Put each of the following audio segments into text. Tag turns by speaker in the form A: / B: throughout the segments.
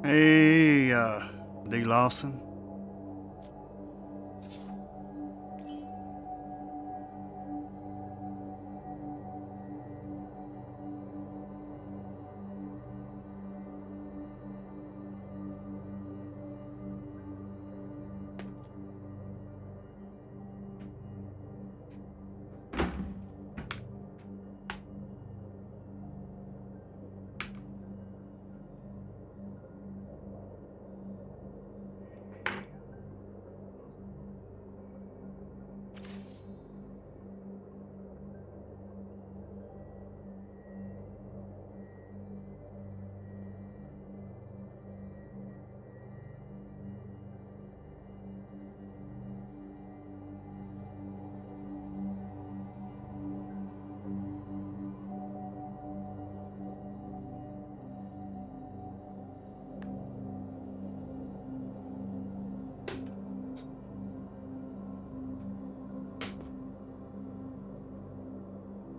A: Hey, D. Lawson.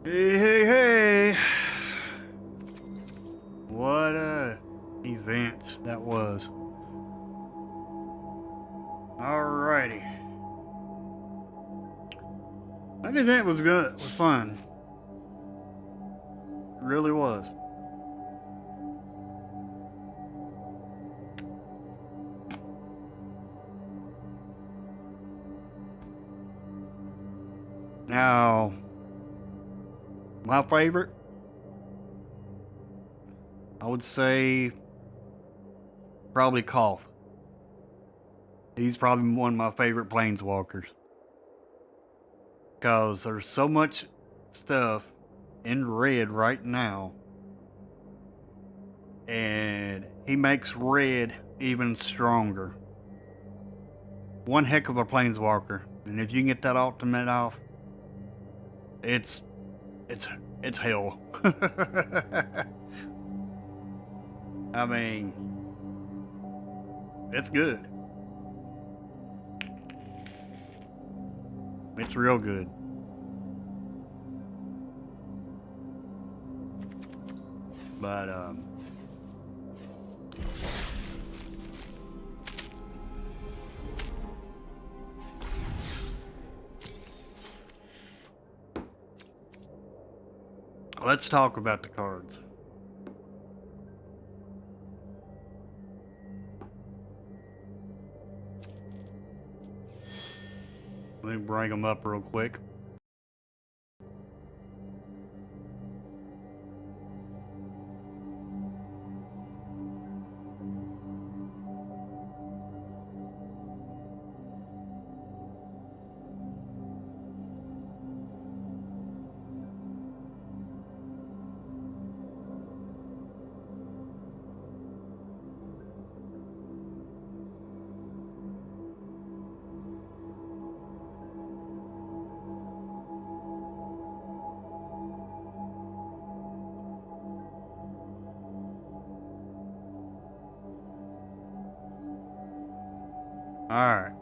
A: Hey, hey, hey. What a event that was. Alrighty. That event was good. It was fun. It really was. Now, my favorite, I would say probably Koth. He's probably one of my favorite planeswalkers. Because there's so much stuff in red right now. And he makes red even stronger. One heck of a planeswalker. And if you can get that ultimate off, it's hell. I mean, it's good. It's real good. But let's talk about the cards. Let me bring them up real quick. All right.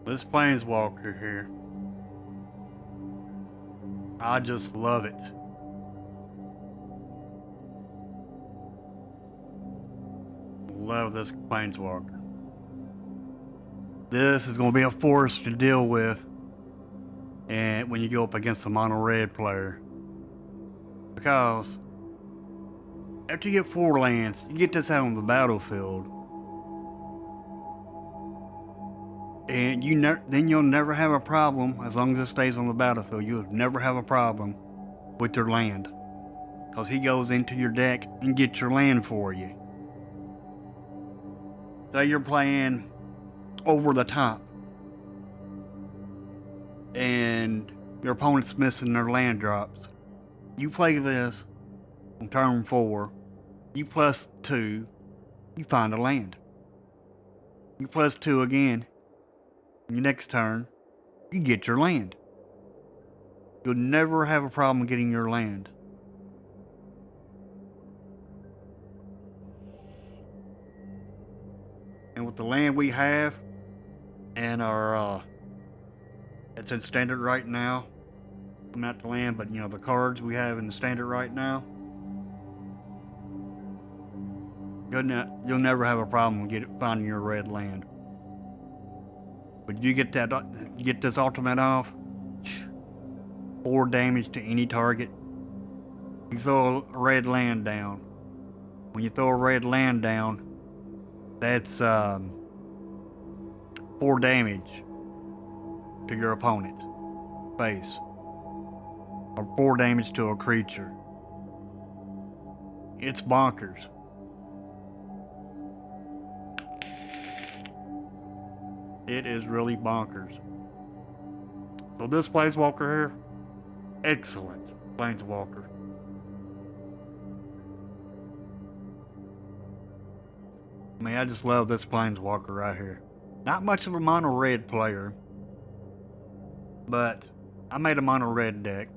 A: This planeswalker here, I just love it. Love this planeswalker. This is going to be a force to deal with, and when you go up against a mono red player, because after you get 4 lands, you get this out on the battlefield, and then you'll never have a problem as long as it stays on the battlefield. You'll never have a problem with your land, because he goes into your deck and gets your land for you. Say you're playing over the top, and your opponent's missing their land drops. You play this on turn 4, you +2, you find a land. You +2 again, your next turn, you get your land. You'll never have a problem getting your land. And with the land we have, and our, it's in standard right now. Not the land, but the cards we have in the standard right now. You'll never have a problem finding your red land. But you get this ultimate off, 4 damage to any target. You throw a red land down. When you throw a red land down, that's 4 damage to your opponent's face, or 4 damage to a creature. It's bonkers. It is really bonkers. So this Planeswalker here, excellent Planeswalker. I mean, I just love this Planeswalker right here. Not much of a mono red player, but I made a mono red deck.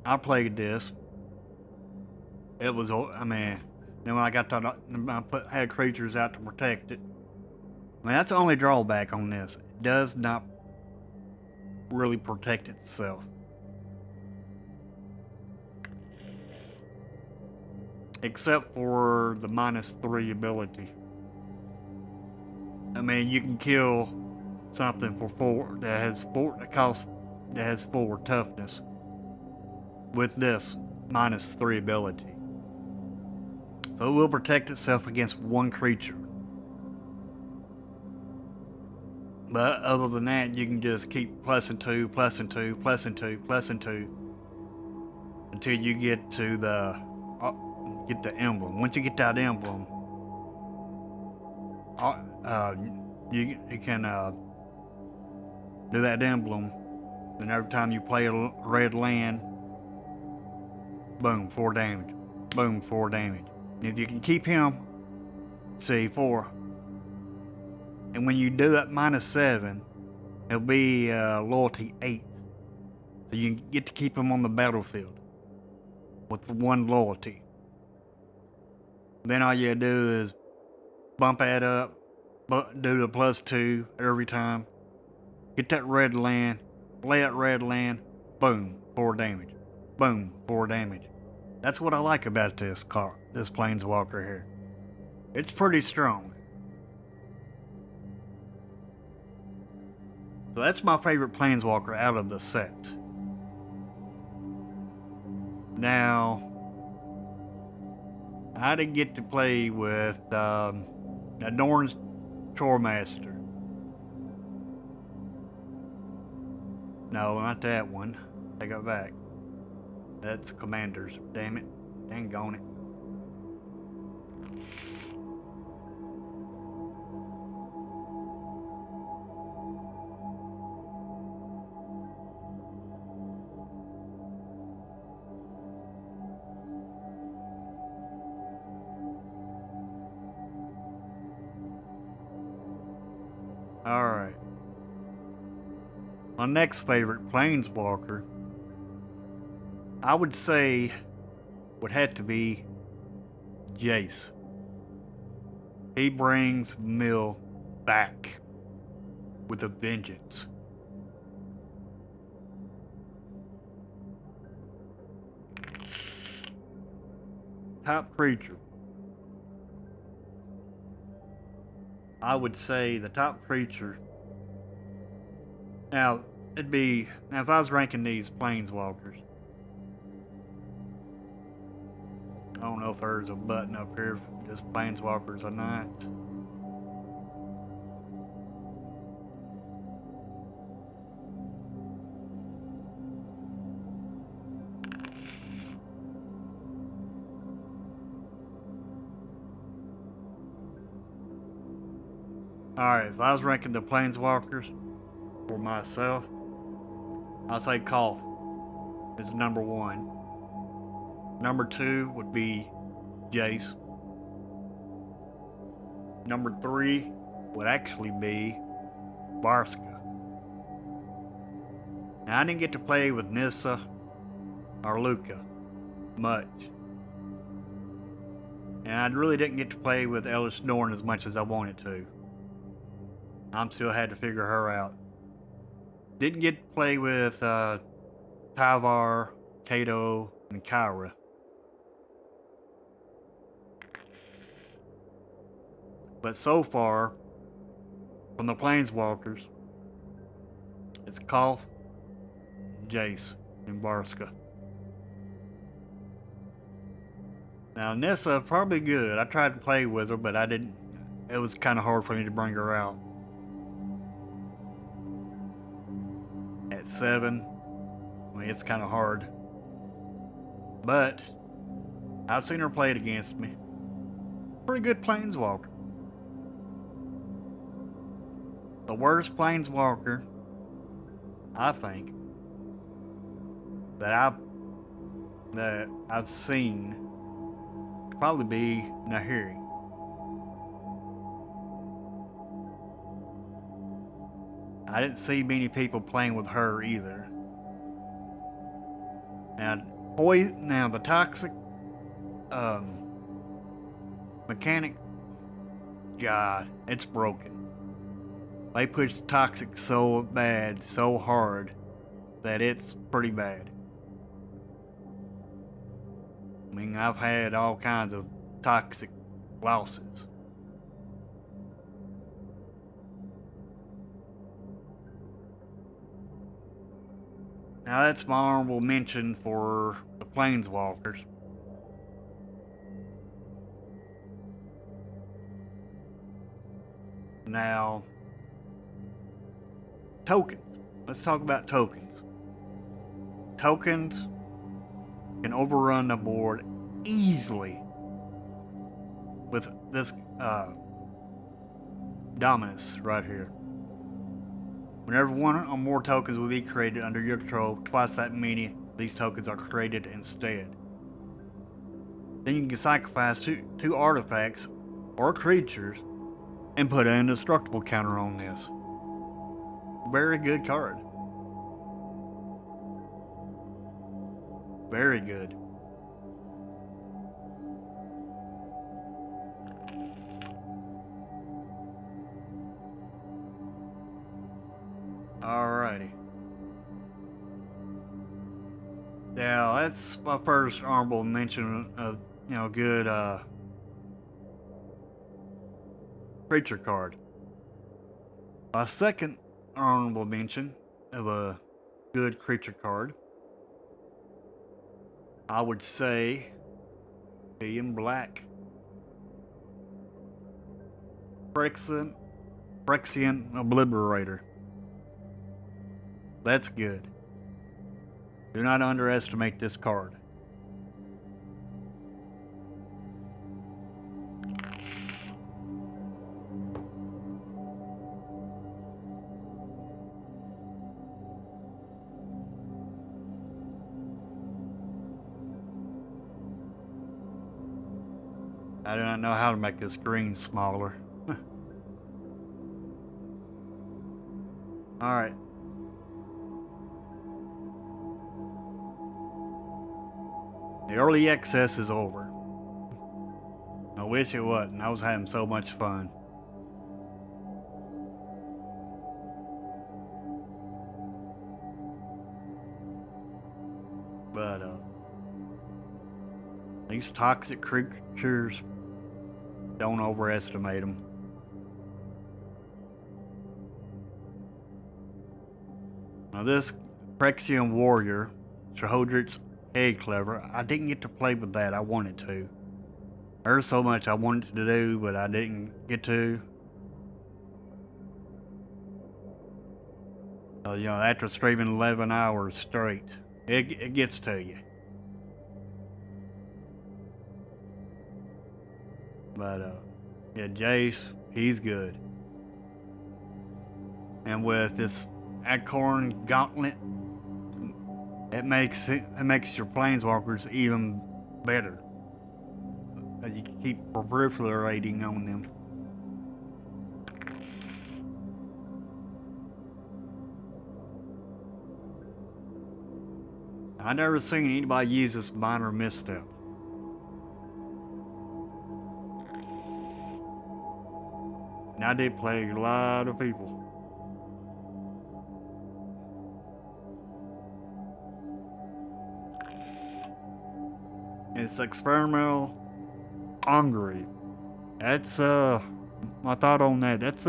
A: I played this. It was, I mean, then when I got to, I had creatures out to protect it. I mean, that's the only drawback on this. It does not really protect itself. Except for the -3 ability. I mean, you can kill something for 4 that has 4 toughness with this -3 ability. So it will protect itself against 1 creature. But other than that, you can just keep +2, +2, +2, +2 until you get to the emblem. Once you get that emblem, you can do that emblem, and every time you play a red land, boom, 4 damage. Boom, 4 damage. And if you can keep him, see, 4. And when you do that -7, it'll be loyalty 8. So you get to keep him on the battlefield with the 1 loyalty. Then all you do is bump that up, do the +2 every time. Get that red land, play that red land, boom, 4 damage. Boom, 4 damage. That's what I like about this Planeswalker here. It's pretty strong. So that's my favorite Planeswalker out of the set. Now, I didn't get to play with Norn's Choremaster. No, not that one. Take it back. That's Commanders. Damn it. Dang on it. Alright. My next favorite Planeswalker, I would say, would have to be Jace. He brings Mill back with a vengeance. Top creature. I would say the top creature. Now, if I was ranking these Planeswalkers, I don't know if there's a button up here for just Planeswalkers or not. Alright, if I was ranking the Planeswalkers for myself, I'd say Kolth is number 1. Number 2 would be Jace. Number 3 would actually be Varska. Now, I didn't get to play with Nissa or Luca much. And I really didn't get to play with Elish Norn as much as I wanted to. I'm still had to figure her out. Didn't get to play with Tyvar, Kato, and Kyra. But so far, from the Planeswalkers, it's Kolth, Jace, and Varska. Now Nissa, probably good. I tried to play with her, but I didn't. It was kind of hard for me to bring her out. At 7, I mean, it's kind of hard. But I've seen her played against me. Pretty good Planeswalker. The worst Planeswalker, I think, that I've seen would probably be Nahiri. I didn't see many people playing with her either. Now the toxic mechanic, God, it's broken. They push toxic so bad, so hard, that it's pretty bad. I mean, I've had all kinds of toxic losses. Now that's my honorable mention for the Planeswalkers. Now, tokens. Let's talk about tokens. Tokens can overrun the board easily with this Dominus right here. Whenever one or more tokens will be created under your control, twice that many of these tokens are created instead. Then you can sacrifice two artifacts or creatures and put an indestructible counter on this. Very good card. Very good. Alrighty. Now that's my first honorable mention of good creature card. My second honorable mention of a good creature card, I would say, being black. Phyrexian Obliterator. That's good. Do not underestimate this card. I do not know how to make this screen smaller. Alright. The early access is over. I wish it wasn't. I was having so much fun. But these toxic creatures, don't overestimate them. Now this Phyrexian Warrior, Shahodrit's Egg Clever, I didn't get to play with that. I wanted to. There's so much I wanted to do, but I didn't get to. After streaming 11 hours straight, it gets to you. But yeah, Jace, he's good. And with this Acorn Gauntlet, it makes your planeswalkers even better. As you keep proliferating on them. I never seen anybody use this minor misstep. And I did play a lot of people. It's experimental Hungary. That's my thought on that. That's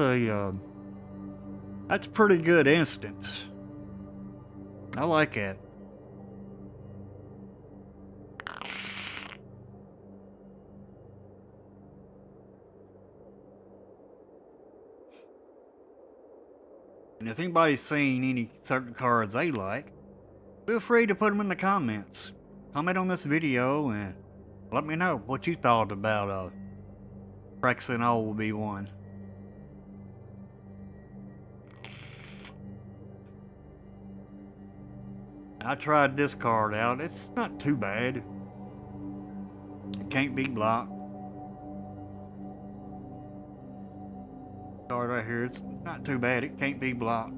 A: pretty good instant. I like it. And if anybody's seen any certain cards they like, feel free to put them in the comments. Comment on this video and let me know what you thought about Phyrexian Old V1. I tried this card out. It's not too bad. It can't be blocked. Card right here. It's not too bad. It can't be blocked.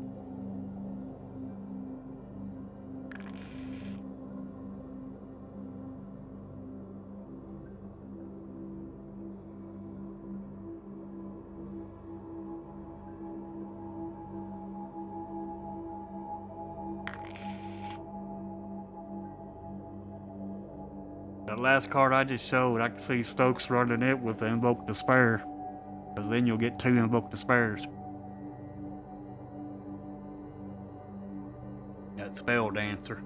A: That last card I just showed, I can see Stokes running it with the Invoke Despair. Because then you'll get 2 Invoke Despairs. That Spell Dancer.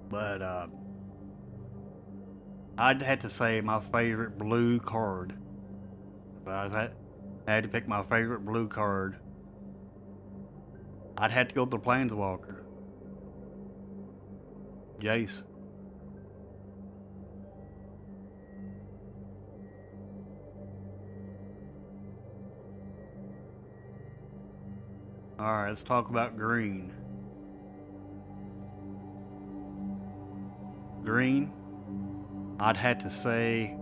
A: But, I'd have to say my favorite blue card. If I had to pick my favorite blue card, I'd have to go with the Planeswalker. Jace. Alright, let's talk about green. Green, I'd have to say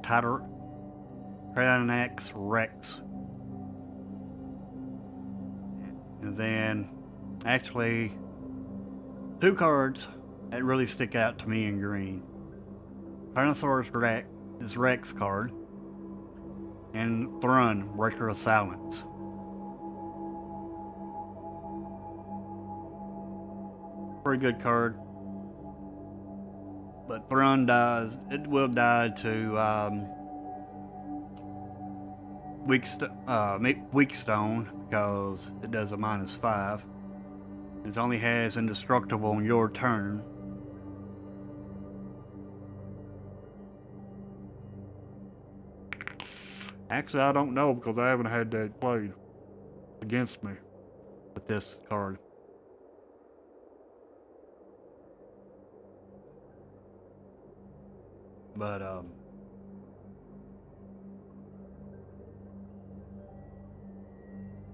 A: Tyraniax Rex. And then, actually, 2 cards that really stick out to me in green. Tyrannosaurus Rex, this Rex card, and Thrun, Breaker of Silence. Pretty good card. But Thrun dies, it will die to Weak Stone because it does a -5. It only has Indestructible on your turn. Actually, I don't know because I haven't had that played against me with this card. But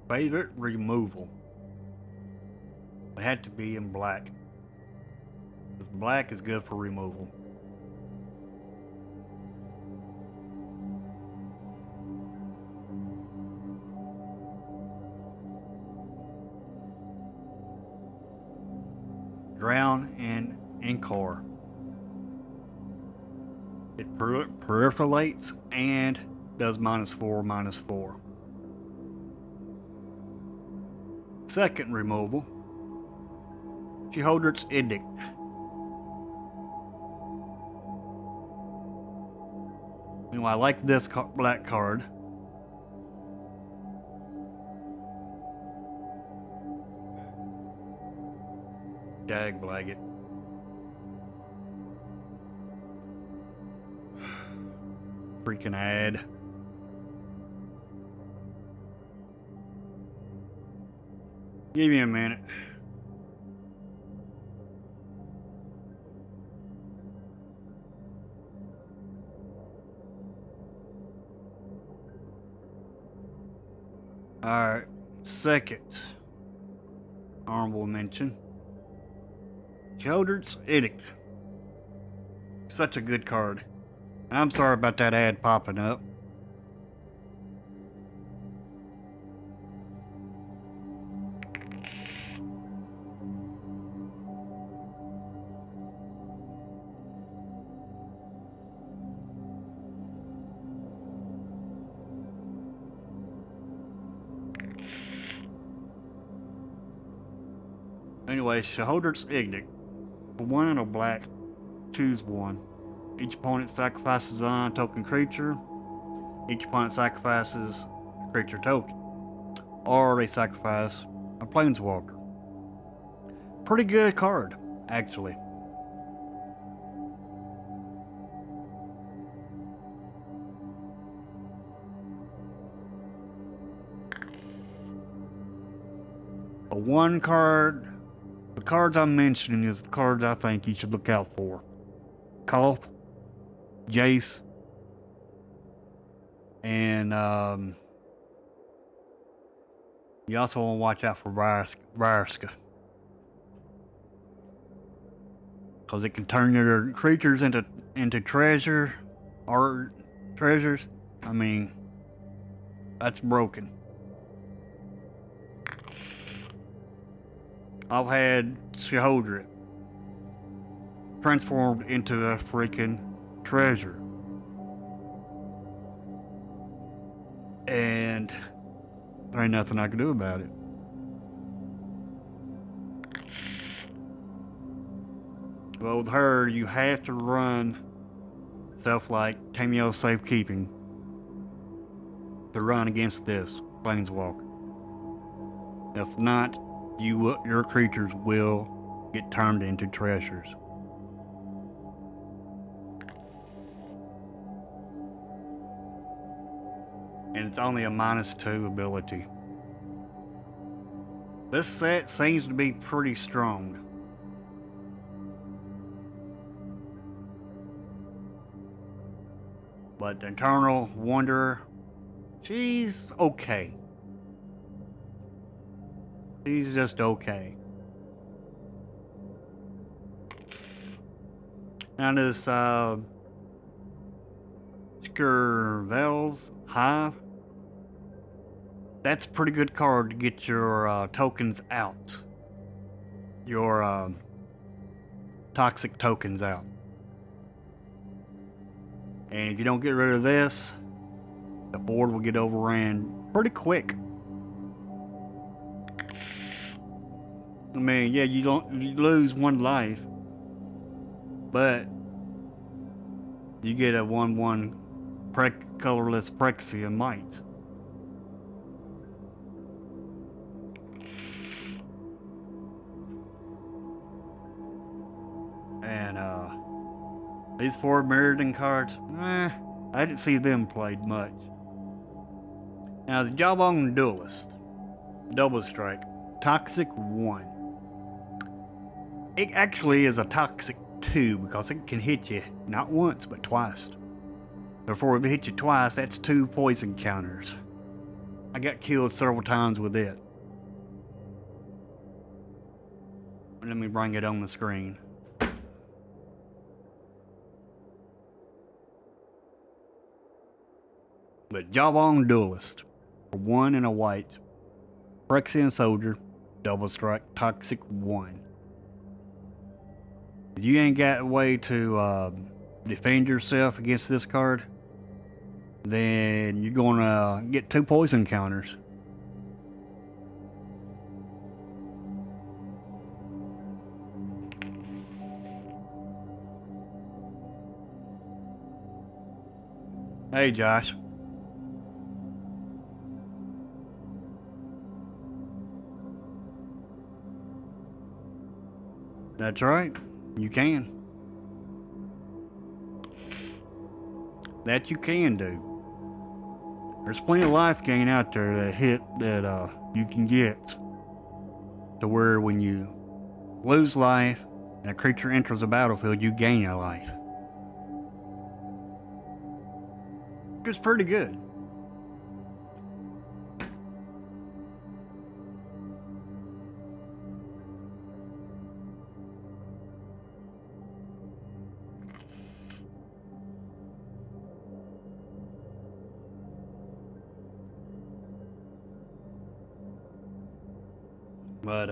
A: favorite removal. It had to be in black. Because black is good for removal. Drown and Encore. It proliferates and does -4/-4. Second removal, Sheoldred's Edict. You know, I like this black card. Dagblaggett. Freaking ad. Give me a minute. Alright, second honorable mention. Sheoldred's Edict. Such a good card. I'm sorry about that ad popping up. Anyway, Sheoldred's Edict. For 1 and a black, choose 1. Each opponent sacrifices a non-token creature. Each opponent sacrifices a creature token. Or they sacrifice a planeswalker. Pretty good card, actually. A 1 card. The cards I'm mentioning is the cards I think you should look out for. Koth, Jace, and you also want to watch out for Vraska. Because it can turn your creatures into treasures. I mean, that's broken. I've had Sheoldred transformed into a freaking treasure. And there ain't nothing I can do about it. Well, with her, you have to run stuff like Tamiyo Safekeeping to run against this Planeswalker. If not, your creatures will get turned into treasures. And it's only a -2 ability. This set seems to be pretty strong. But Eternal Wanderer, she's okay. She's just okay. Now this Skirvel's Hive, that's a pretty good card to get your tokens out. Your toxic tokens out. And if you don't get rid of this, the board will get overran pretty quick. I mean, yeah, you lose 1 life, but you get a 1/1 colorless Phyrexian Might. And these 4 Mirrodin cards, I didn't see them played much. Now the Jawbone Duelist, Double Strike, Toxic 1. It actually is a Toxic 2 because it can hit you not once but twice. Before it hits you twice, that's 2 poison counters. I got killed several times with it. Let me bring it on the screen. But Jawbone Duelist, for 1 and a white, Phyrexian Soldier, Double Strike, Toxic 1. If you ain't got a way to defend yourself against this card, then you're gonna get 2 poison counters. Hey Josh. That's right, you can. That you can do. There's plenty of life gain out there that you can get to where when you lose life and a creature enters the battlefield, you gain a life. It's pretty good. But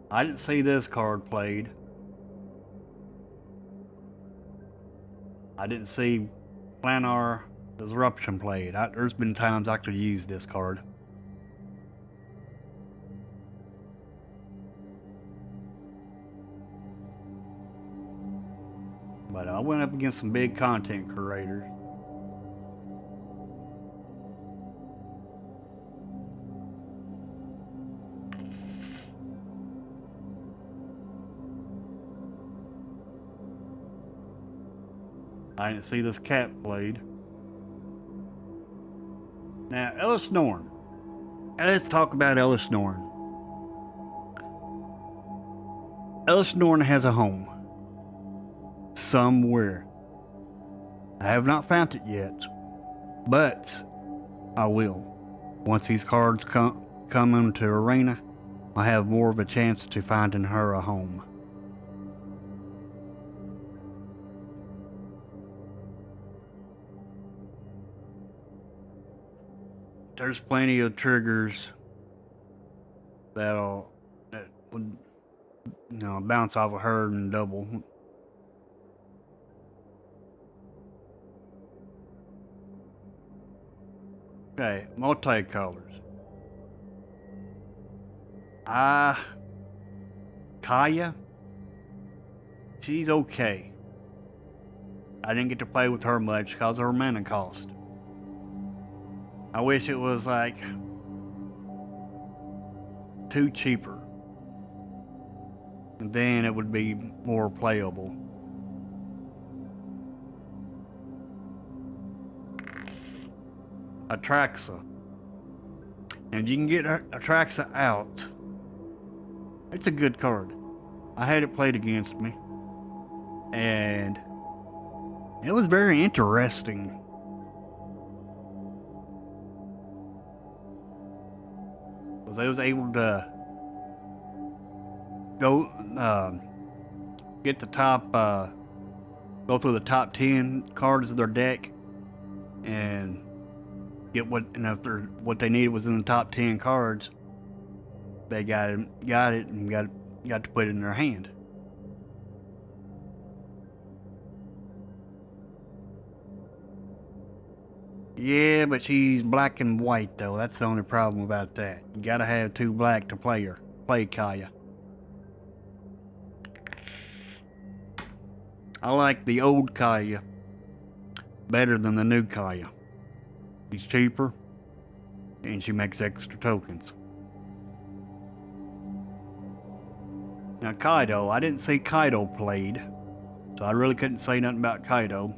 A: I didn't see this card played. I didn't see Planar Disruption played. There's been times I could use this card. But I went up against some big content creators. I didn't see this cat played. Now, Ellis Norn. Let's talk about Ellis Norn. Ellis Norn has a home. Somewhere. I have not found it yet. But I will. Once these cards come into Arena, I have more of a chance to finding her a home. There's plenty of triggers that would, bounce off of her and double. Okay, multicolors. Kaya, she's okay. I didn't get to play with her much because of her mana cost. I wish it was like 2 cheaper. And then it would be more playable. Atraxa. And you can get Atraxa out. It's a good card. I had it played against me. And it was very interesting. Because I was able to go get the top, go through the top 10 cards of their deck and get what they needed was in the top 10 cards. They got it and got to put it in their hand. Yeah, but she's black and white though. That's the only problem about that. You gotta have 2 black to play Kaya. I like the old Kaya better than the new Kaya. She's cheaper and she makes extra tokens. Now Kaido, I didn't see Kaido played, so I really couldn't say nothing about Kaido.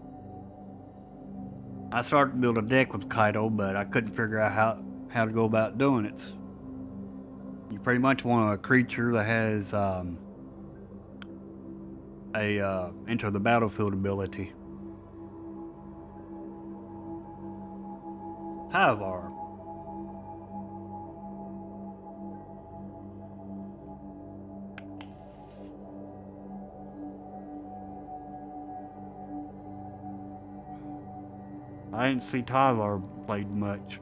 A: I started to build a deck with Kaido, but I couldn't figure out how to go about doing it. You pretty much want a creature that has enter the battlefield ability. Tyvar. I didn't see Tyvar played much.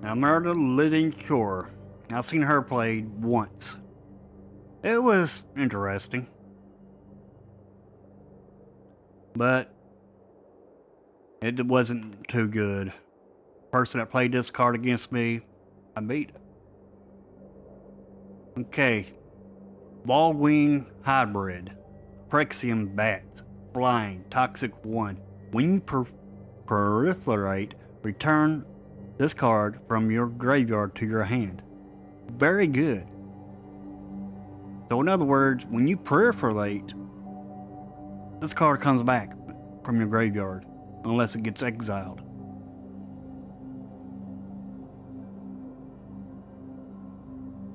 A: Now Murder Living Shore. I've seen her played once. It was interesting. But it wasn't too good. The person that played this card against me, I beat. Okay. Baldwing Hybrid. Prexium Bats. Flying. Toxic 1. When you proliferate, return this card from your graveyard to your hand. Very good. So in other words, when you proliferate, this card comes back from your graveyard, unless it gets exiled.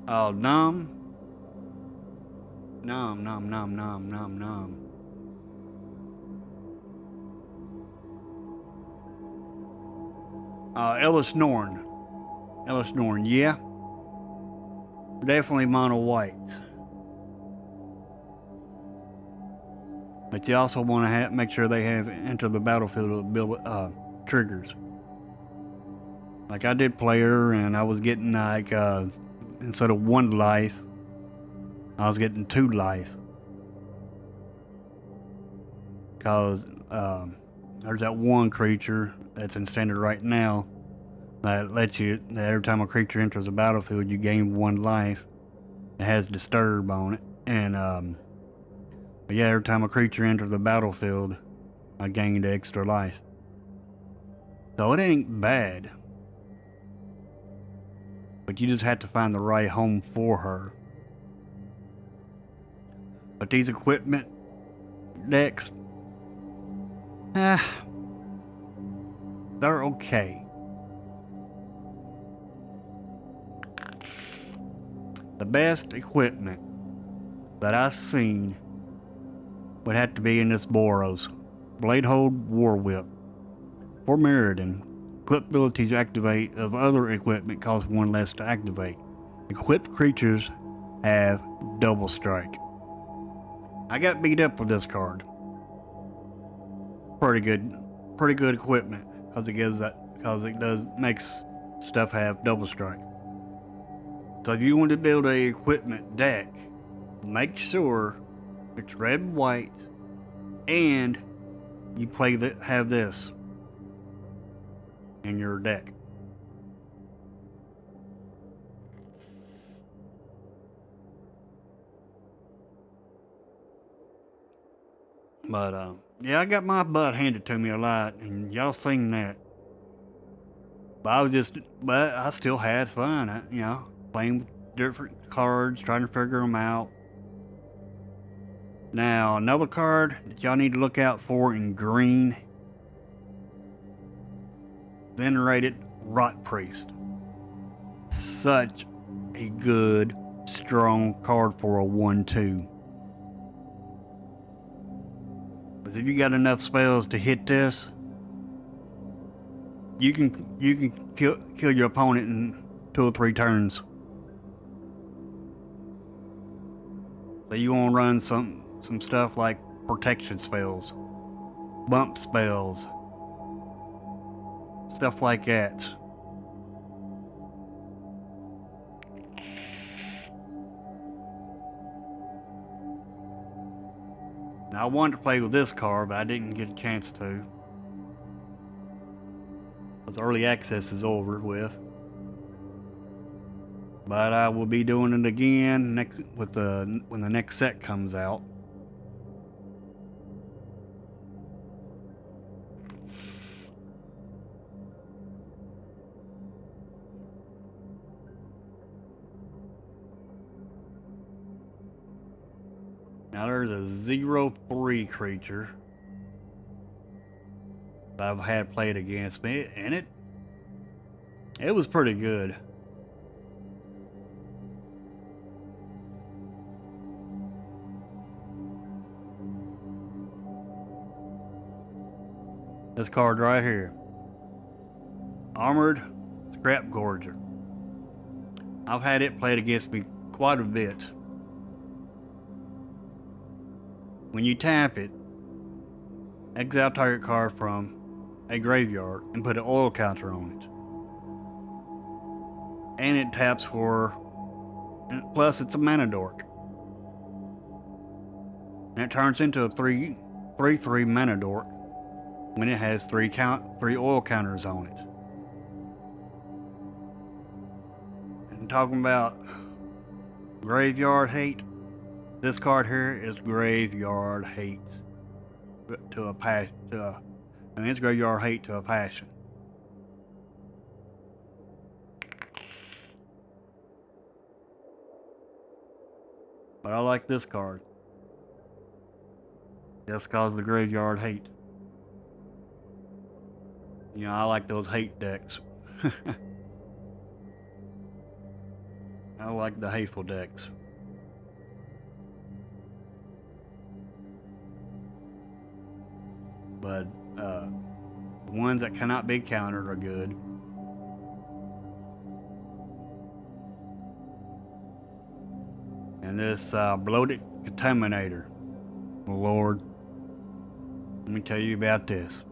A: Oh, Nom. Ellis Norn. Ellis Norn, yeah. Definitely mono white. But you also want to make sure they have enter the battlefield triggers. Like I did player, and I was getting like instead of 1 life, I was getting 2 life. Cause there's that one creature that's in standard right now that lets you, that every time a creature enters the battlefield, you gain 1 life. It has disturb on it, and but yeah, every time a creature enters the battlefield, I gained extra life. So it ain't bad, but you just have to find the right home for her. But these equipment decks, they're okay. The best equipment that I've seen would have to be in this Boros. Bladehold War Whip. For Mirrodin, equipped ability to activate of other equipment costs 1 less to activate. Equipped creatures have double strike. I got beat up with this card. Pretty good equipment, because it makes stuff have double strike. So if you want to build a equipment deck, make sure it's red and white, and you have this in your deck. But yeah, I got my butt handed to me a lot, and y'all seen that. But I still had fun, playing with different cards, trying to figure them out. Now, another card that y'all need to look out for in green, Venerated Rot Priest. Such a good, strong card for a 1/2. Because if you got enough spells to hit this, you can kill your opponent in 2 or 3 turns. So you want to run some stuff like protection spells, bump spells, stuff like that. Now I wanted to play with this card, but I didn't get a chance to, because early access is over with. But I will be doing it again when the next set comes out. Now there's a 0/3 creature that I've had played against me, and it was pretty good. This card right here, Armored Scrap Gorger. I've had it played against me quite a bit. When you tap it, exile target card from a graveyard and put an oil counter on it. And it taps for, plus it's a mana dork. And it turns into a 3/3 mana dork when it has 3 oil counters on it. And talking about graveyard hate, this card here is graveyard hate to a passion. It's graveyard hate to a passion. But I like this card just because of the graveyard hate. I like those hate decks. I like the hateful decks. But the ones that cannot be countered are good. And this Bloated Contaminator, oh Lord, let me tell you about this.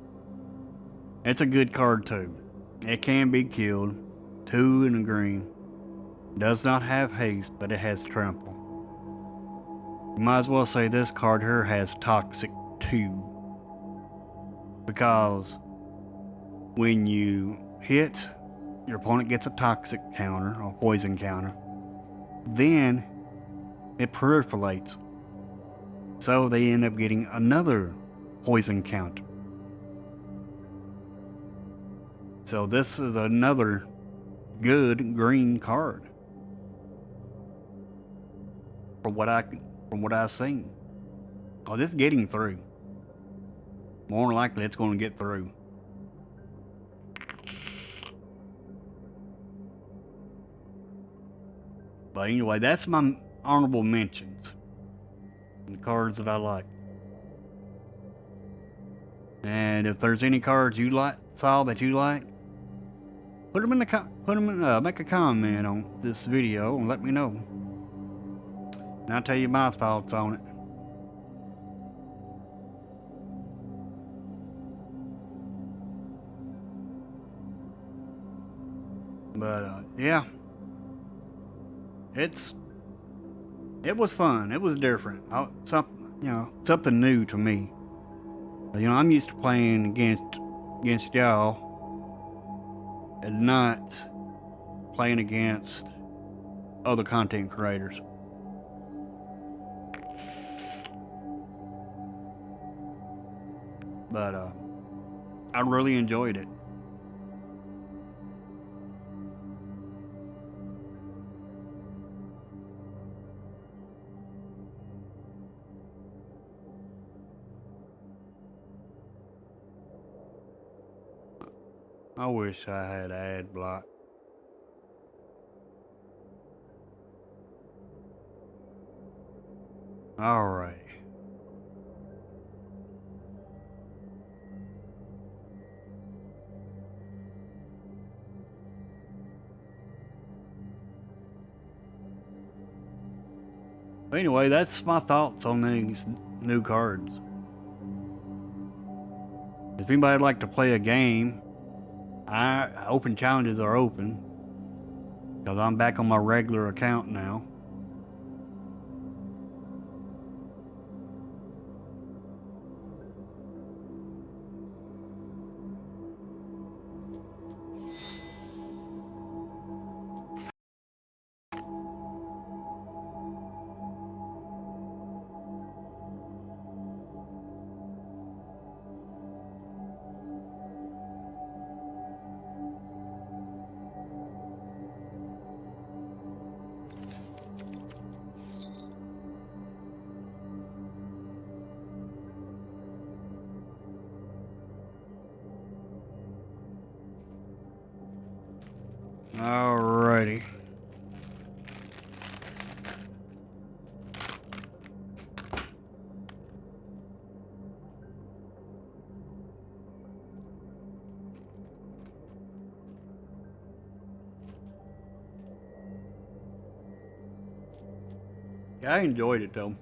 A: It's a good card too. It can be killed. 2 in the green. Does not have haste, but it has trample. You might as well say this card here has toxic too. Because when you hit, your opponent gets a toxic counter or poison counter. Then it proliferates. So they end up getting another poison counter. So this is another good green card. From what I've seen. Oh, this is getting through. More than likely it's going to get through. But anyway, that's my honorable mentions. The cards that I like. And if there's any cards you saw that you like, make a comment on this video and let me know. And I'll tell you my thoughts on it. But yeah, it was fun. It was different. Something new to me. I'm used to playing against y'all and not playing against other content creators. But I really enjoyed it. I wish I had ad block. Alright. Anyway, that's my thoughts on these new cards. If anybody would like to play a game, open challenges are open. Because I'm back on my regular account now. Alrighty. Yeah, I enjoyed it though.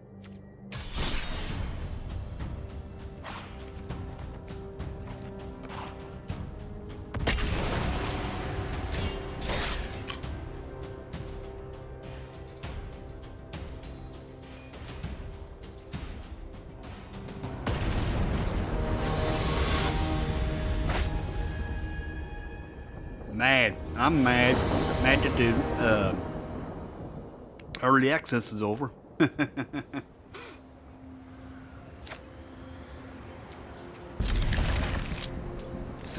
A: I'm mad that the early access is over. Let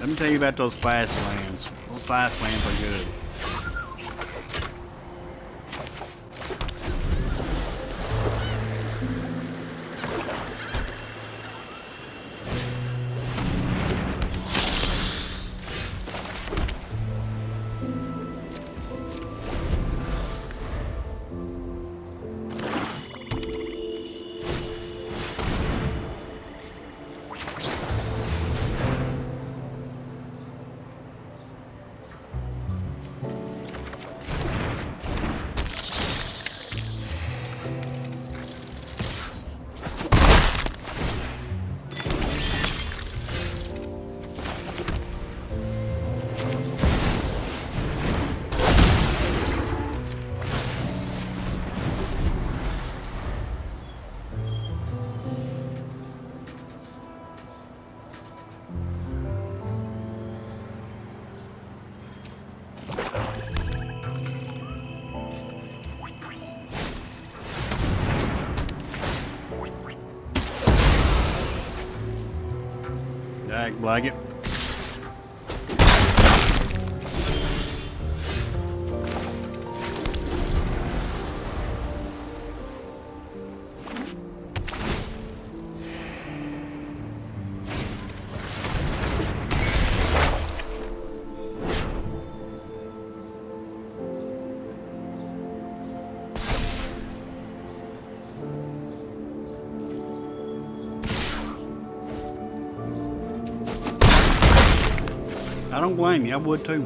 A: me tell you about those fast lands. Those fast lands are good. Back blanket. I don't blame you, I would too.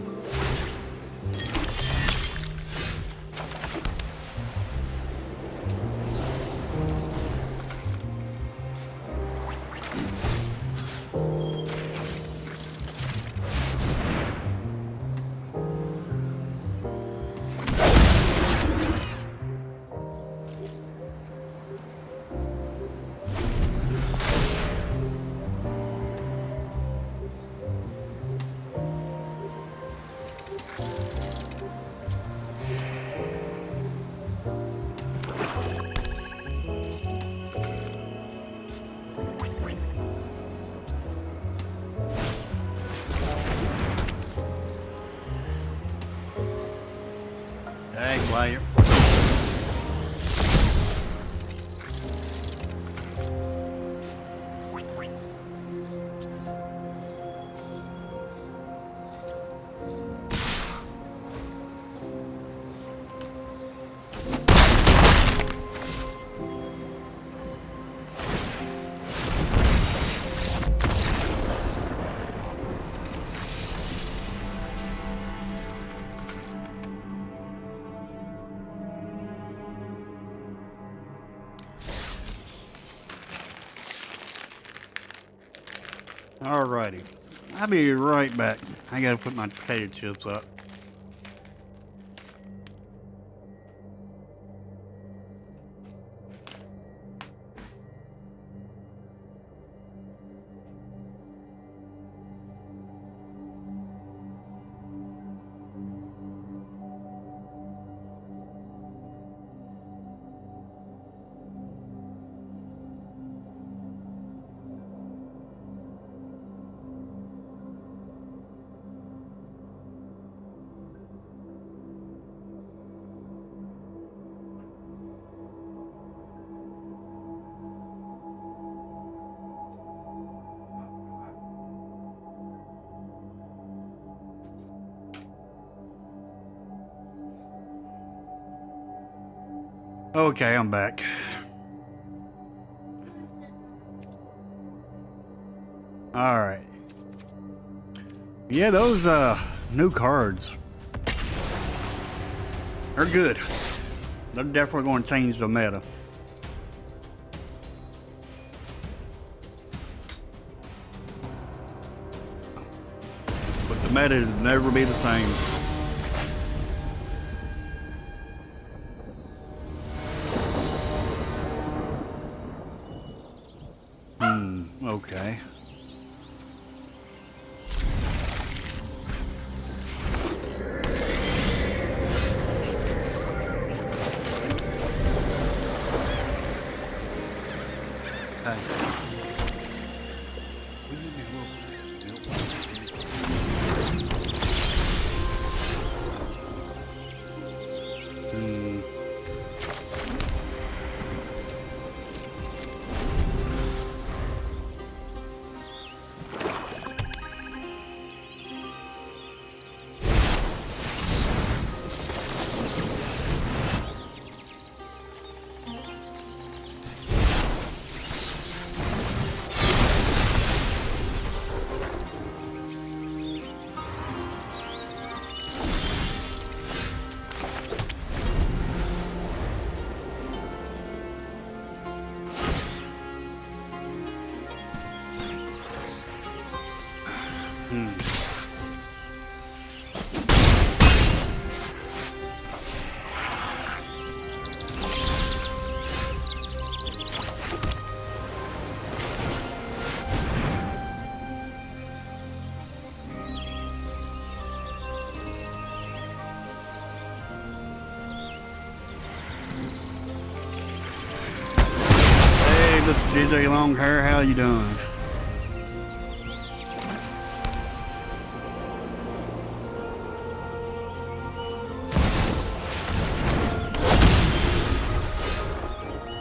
A: Dang, player. Alrighty. I'll be right back. I gotta put my potato chips up. Okay, I'm back. Alright. Yeah, those new cards are good. They're definitely going to change the meta. But the meta will never be the same. Okay. Hey, Mr. DJ Longhair, how you doing?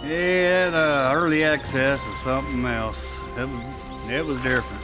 A: Yeah, the early access is something else. It was different.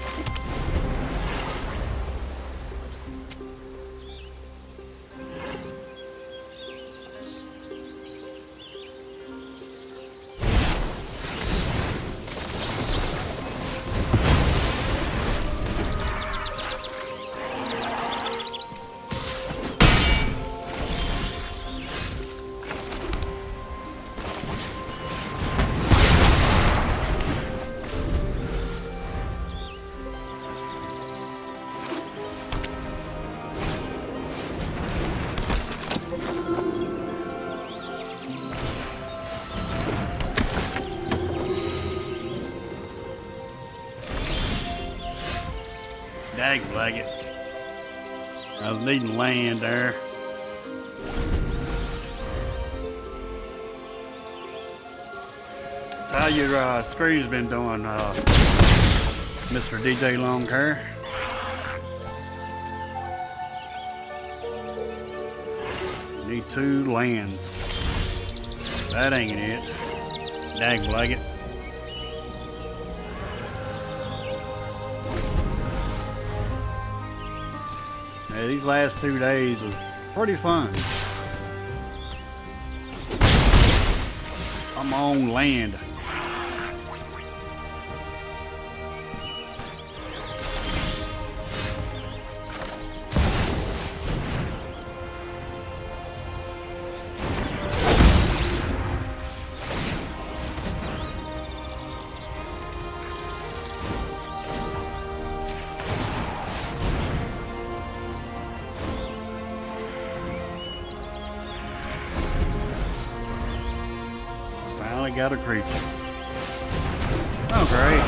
A: Daglag it. I was needing land there. How your screen's been doing, Mr. DJ Longhair? Need 2 lands. That ain't it. Daglag it. Yeah, these last 2 days was pretty fun. I'm on land. Got a creature. Oh, great.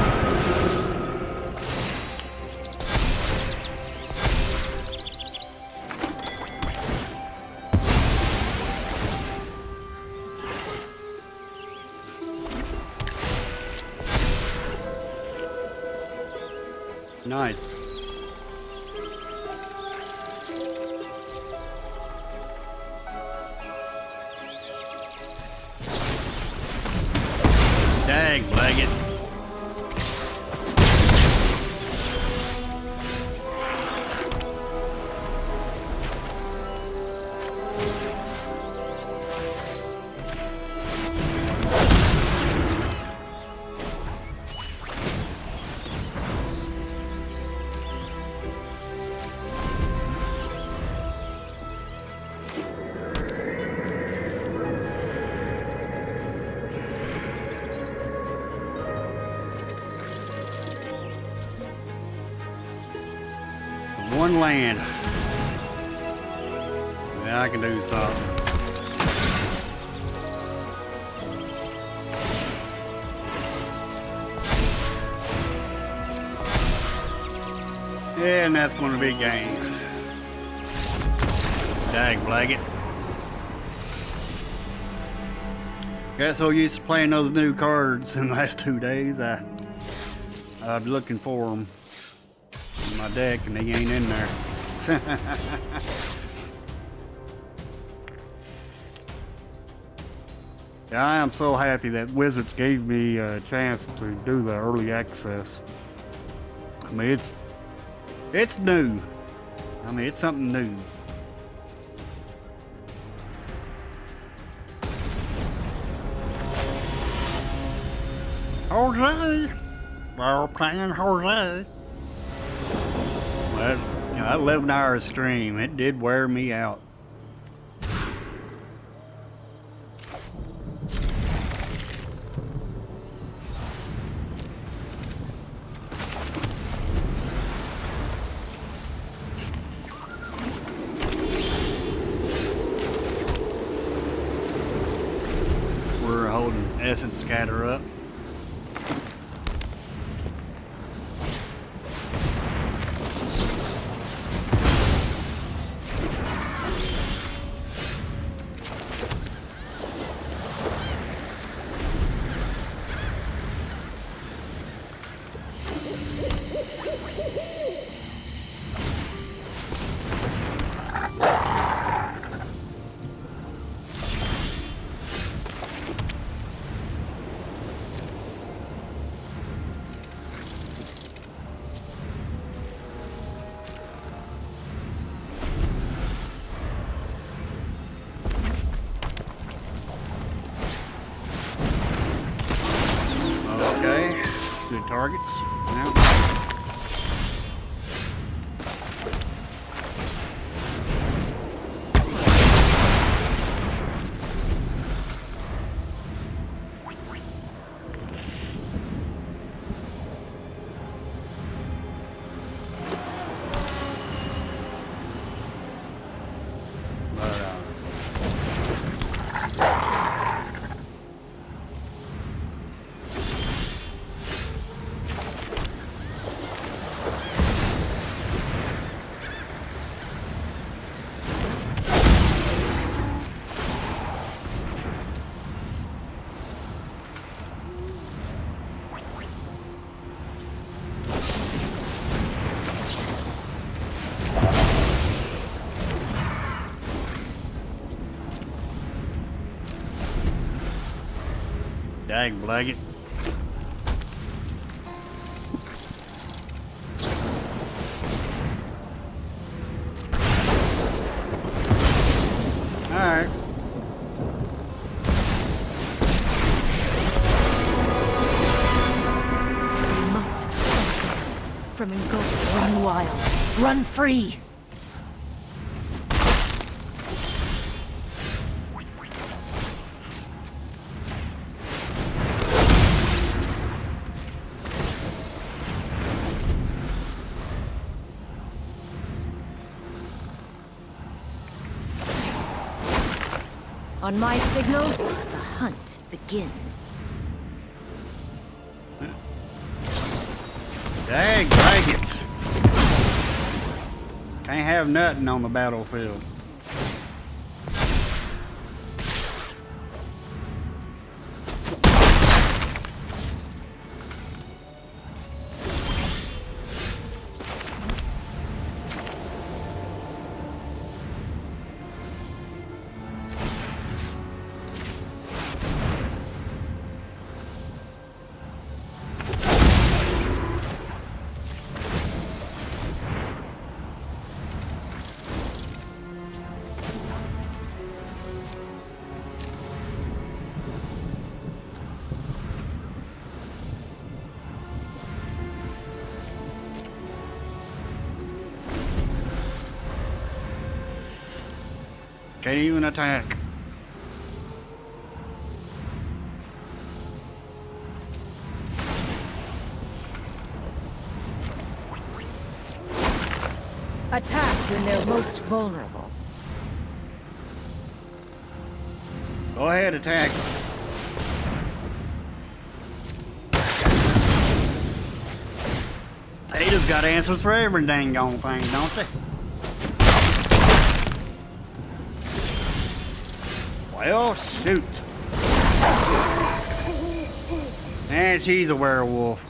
A: Nice. Daglag it. One land. Yeah, I can do something. Yeah, and that's going to be game. Daglag it. Got so used to playing those new cards in the last 2 days, I've been looking for them in my deck, and they ain't in there. Yeah, I am so happy that Wizards gave me a chance to do the early access. I mean, it's new. I mean, it's something new. Jose, we're playing Jose. Well, you know, that 11-hour stream, it did wear me out. We're holding Essence Scatter up. targets. No. Dag blag it. Alright.
B: We must stop us from engulfed. Run wild. Run free. On my signal, the hunt begins.
A: Dag blag it. Can't have nothing on the battlefield. Can't even attack.
B: Attack when they're most vulnerable.
A: Go ahead, attack. Ada's got answers for every dang gone thing, don't they? Well, shoot. And she's a werewolf.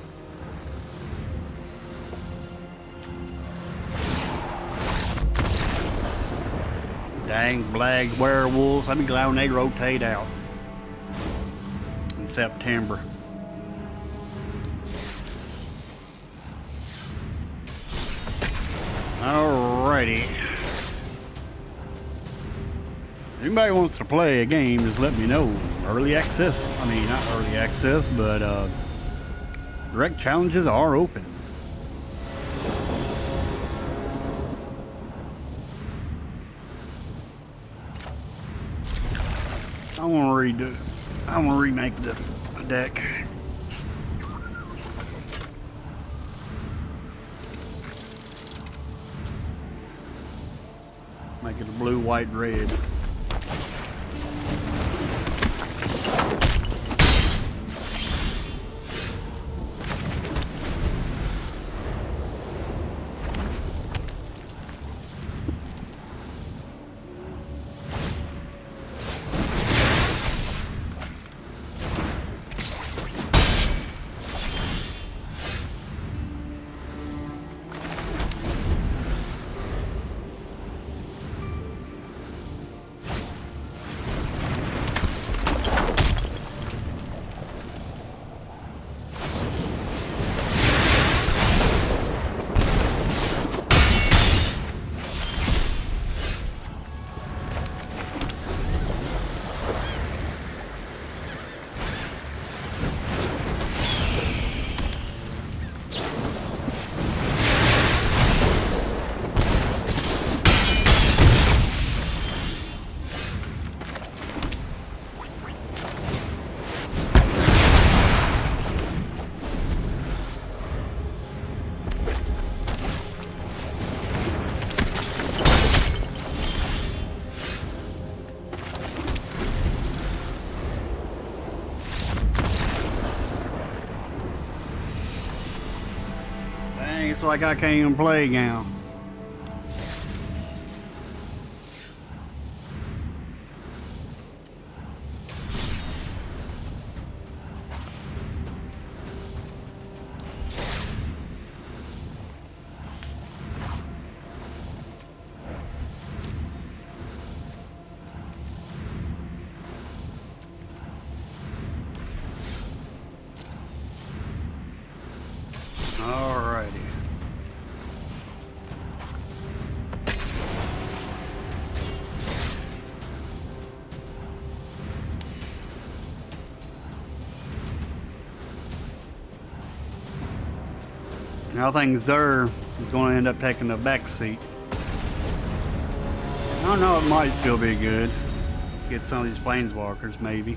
A: Dang blag werewolves. I'd be glad when they rotate out in September. Alrighty. Anybody wants to play a game, just let me know. Early access, I mean not early access, but direct challenges are open. I want to remake this deck. Make it a blue, white, red. Looks like I can't even play now. Alrighty. Now I think Xur is going to end up taking the back seat. I don't know, it might still be good. Get some of these planeswalkers, maybe.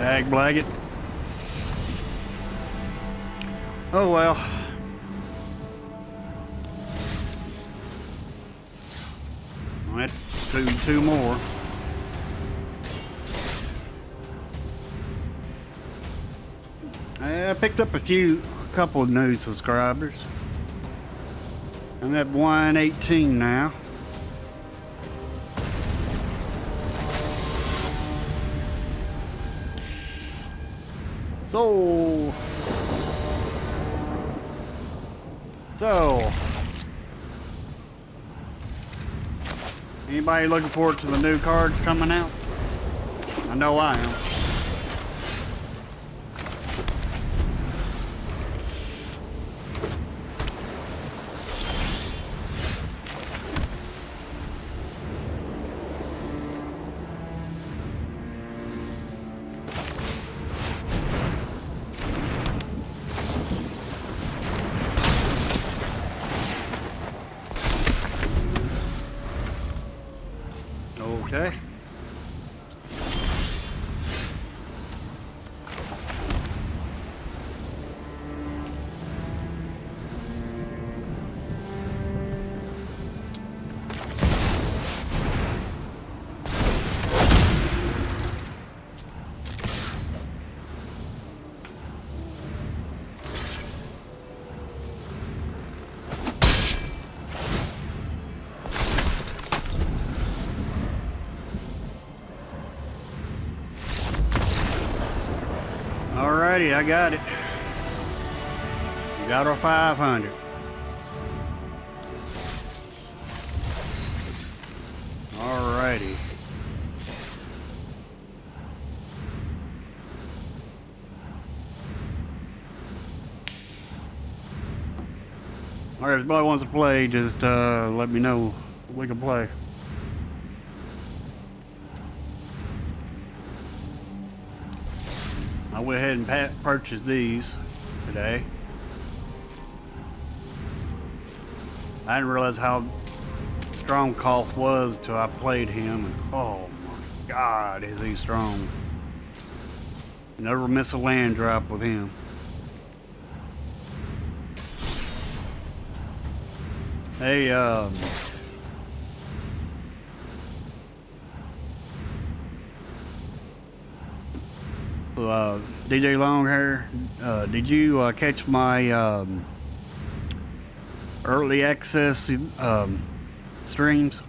A: Dagblaggit. Oh well. That's two more. I picked up a couple of new subscribers. I'm at 118 now. So Anybody looking forward to the new cards coming out? I know I am. Okay. Alrighty, I got it. We got our 500. Alrighty. Alright, if anybody wants to play, just let me know. We can play. I went ahead and purchased these today. I didn't realize how strong Koth was till I played him, and oh my God, is he strong. Never miss a land drop with him. Hey, DJ Longhair, did you catch my early access streams?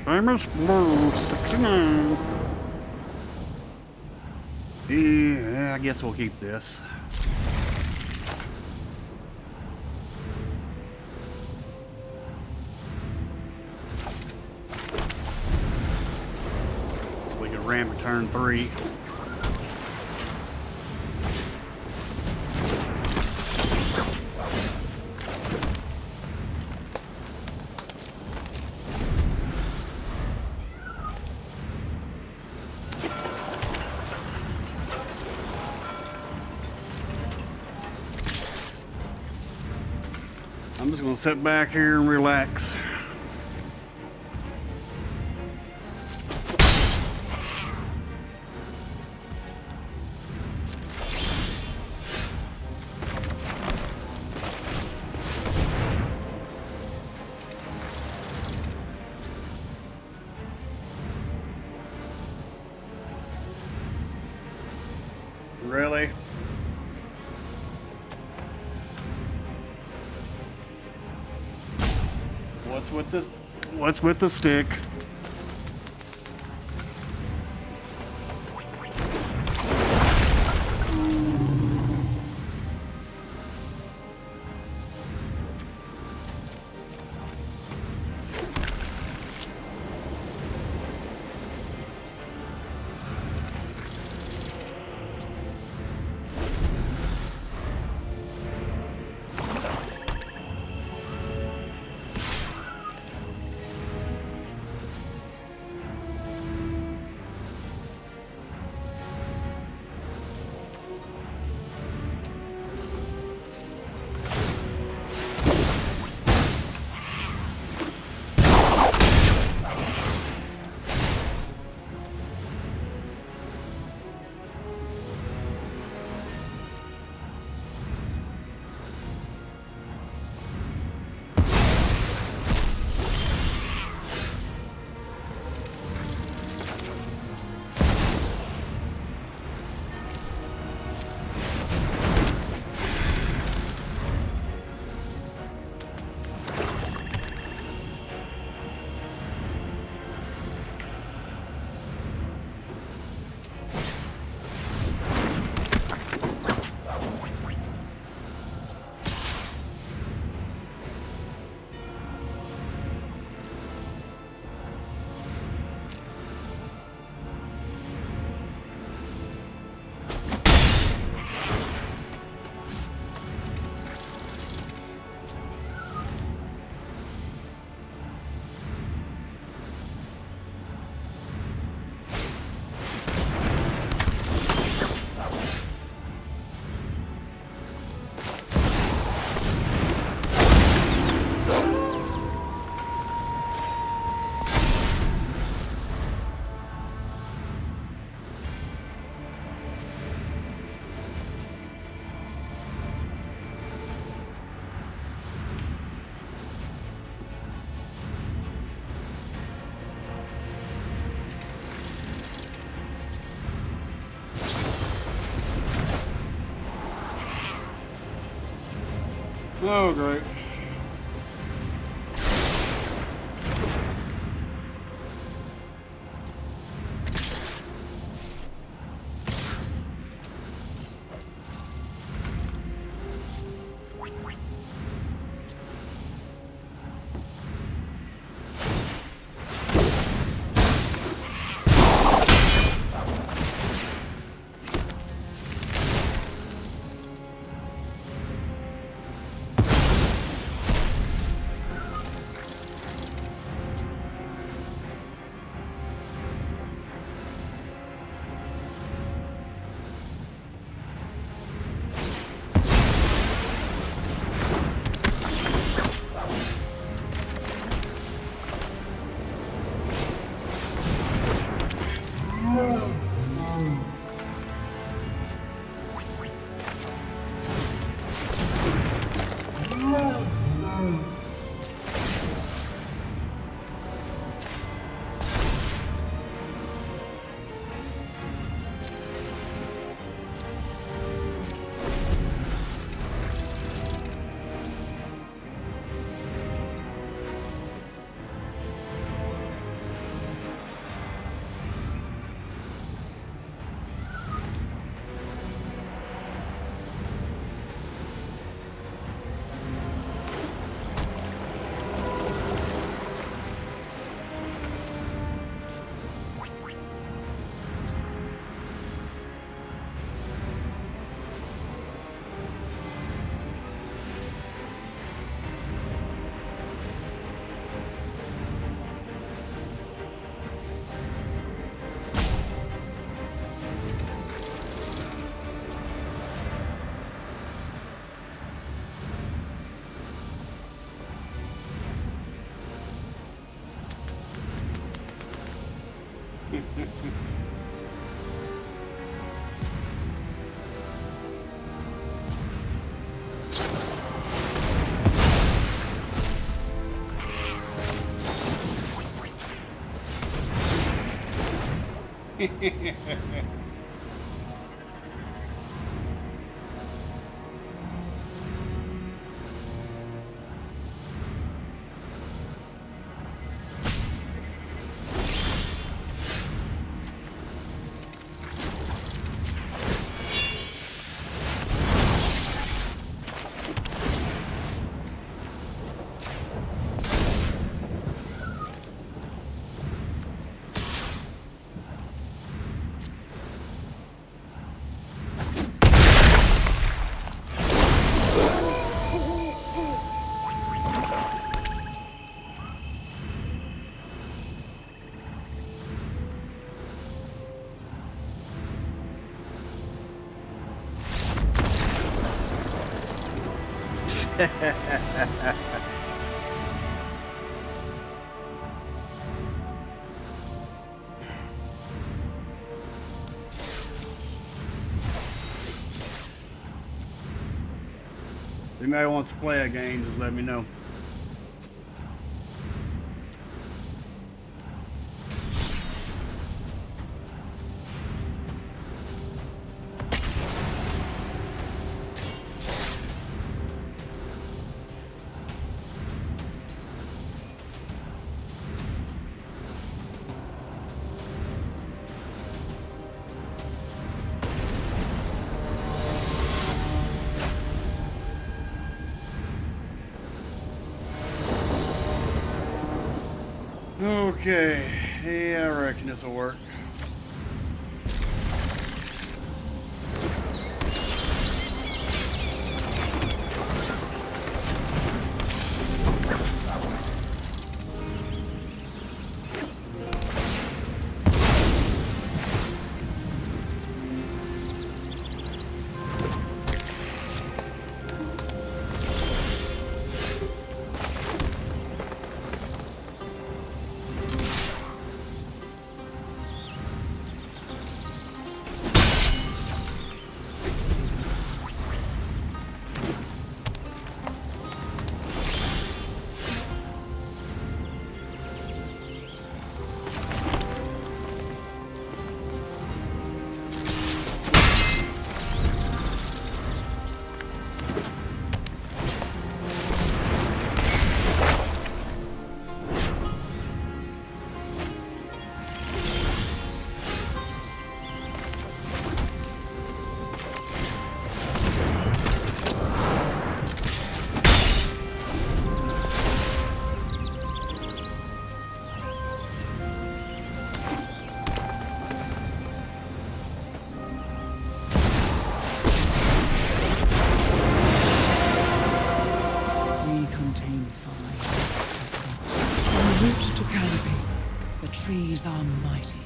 A: Famous Blue 69. Yeah, I guess we'll keep this. We can ram a turn 3. I'm just gonna sit back here and relax. Really? What's with the stick? Oh, great. If anybody wants to play a game, just let me know. Okay, yeah, I reckon this will work.
C: route to Canopy. The trees are mighty.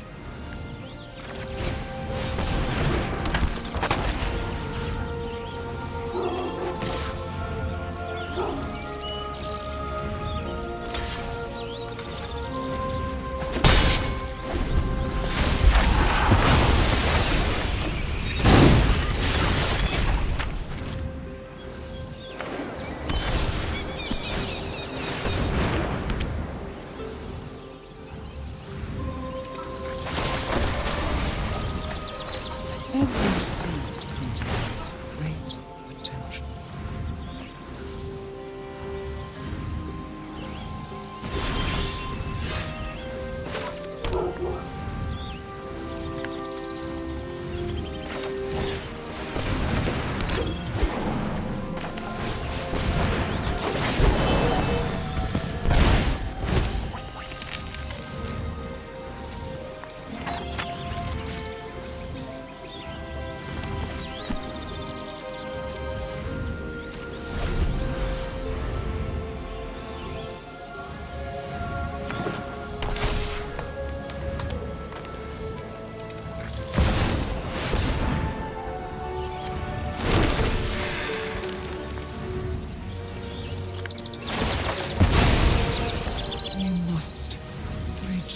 C: Every seed contains great potential.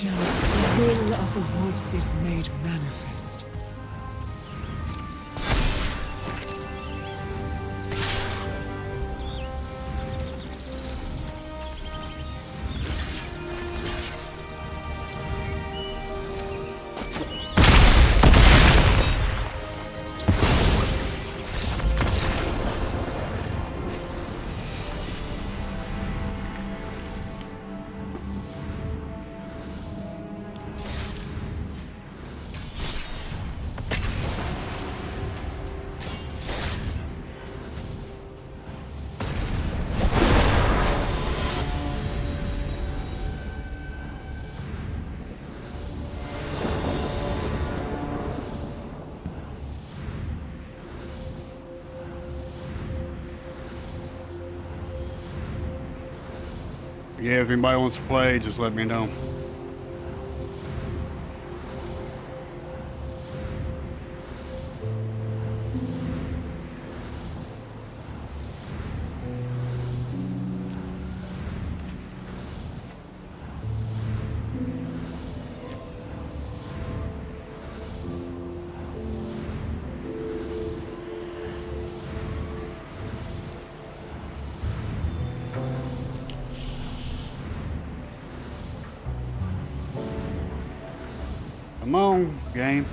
C: The will of the woods is made manifest.
A: Yeah, if anybody wants to play, just let me know. Come on, game.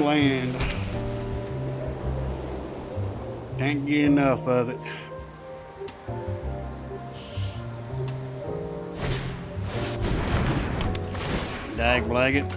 A: Land. Can't get enough of it. Dag blaggit.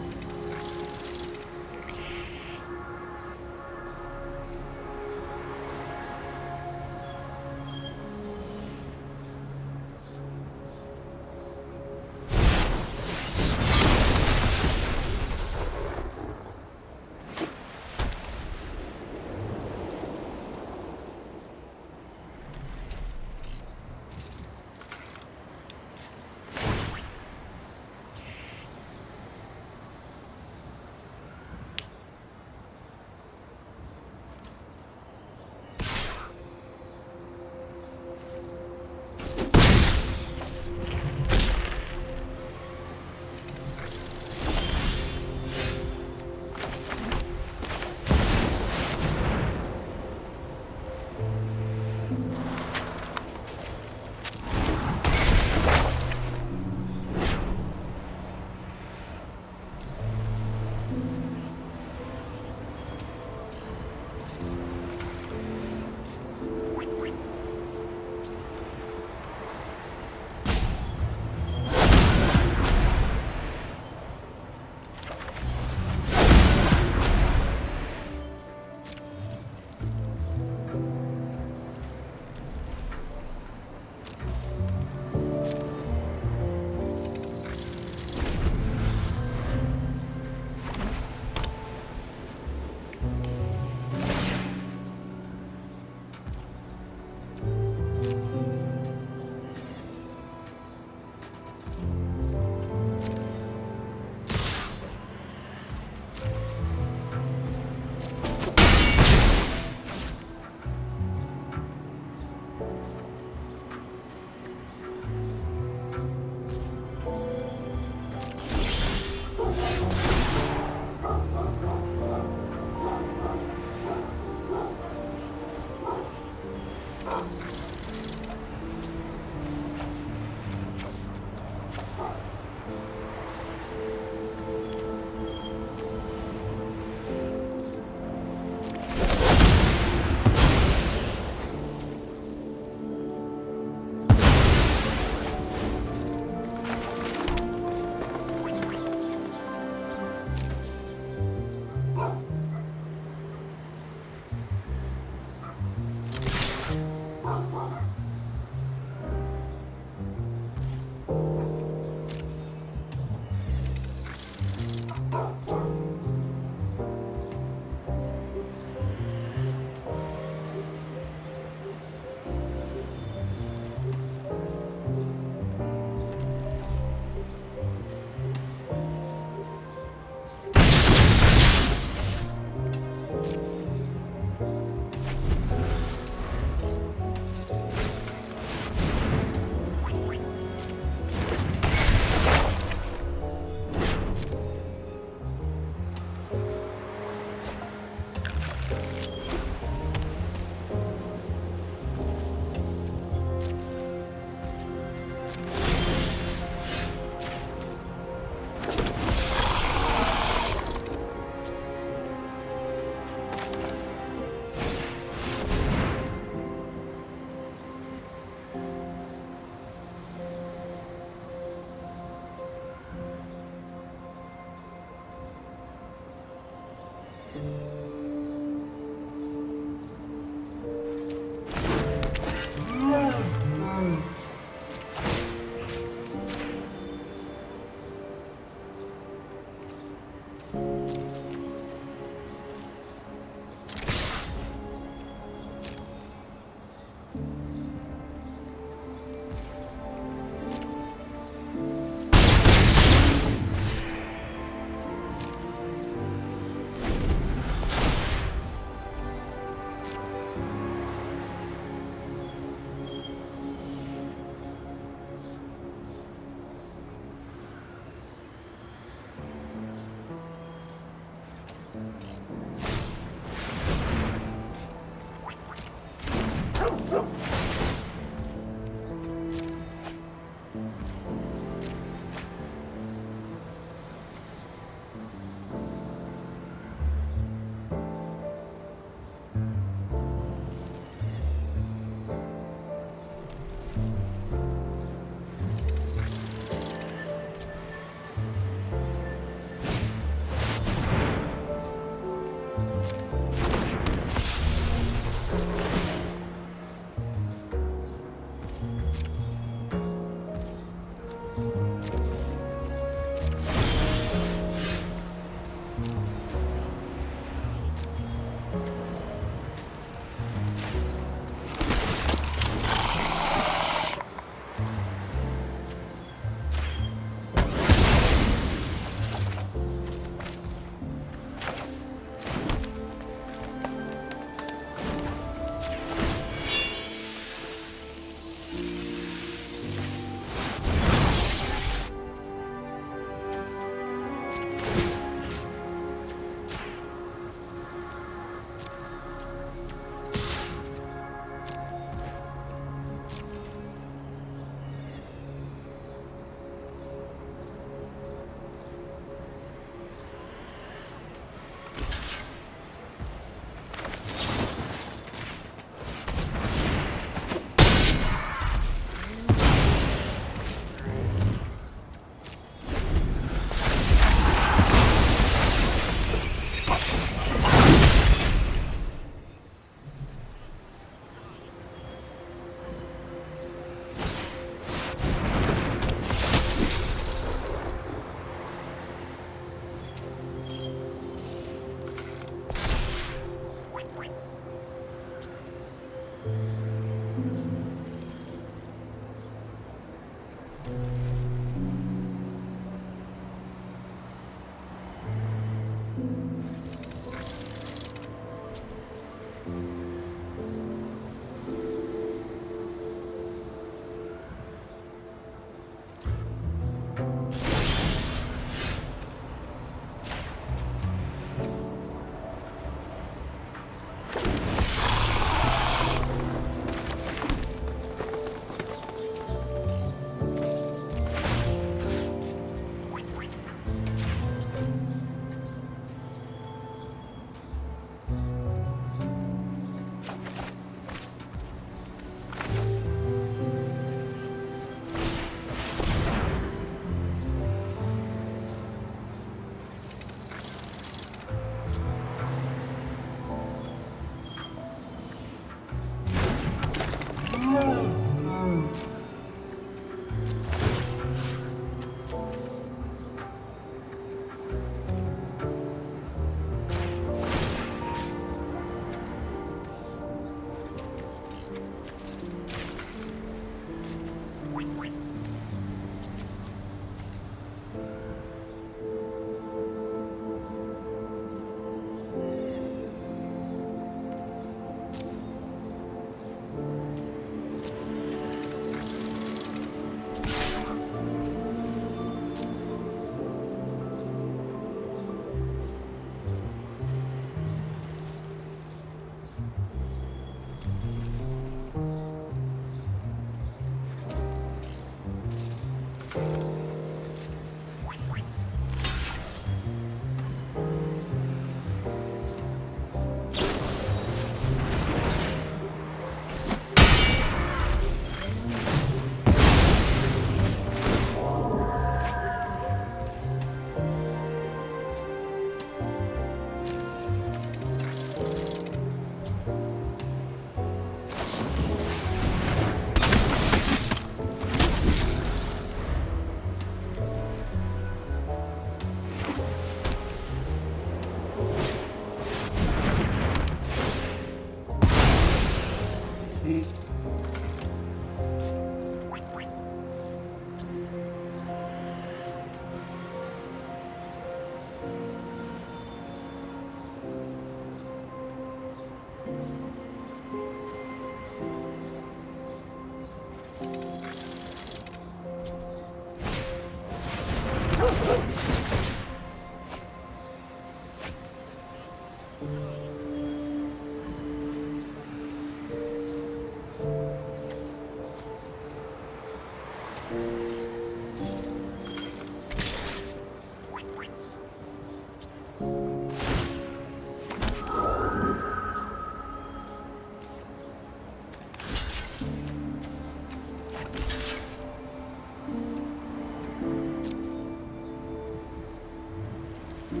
B: There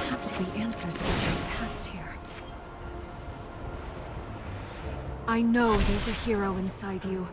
B: have to be answers about my past here. I know there's a hero inside you.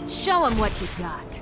B: Show him what you got.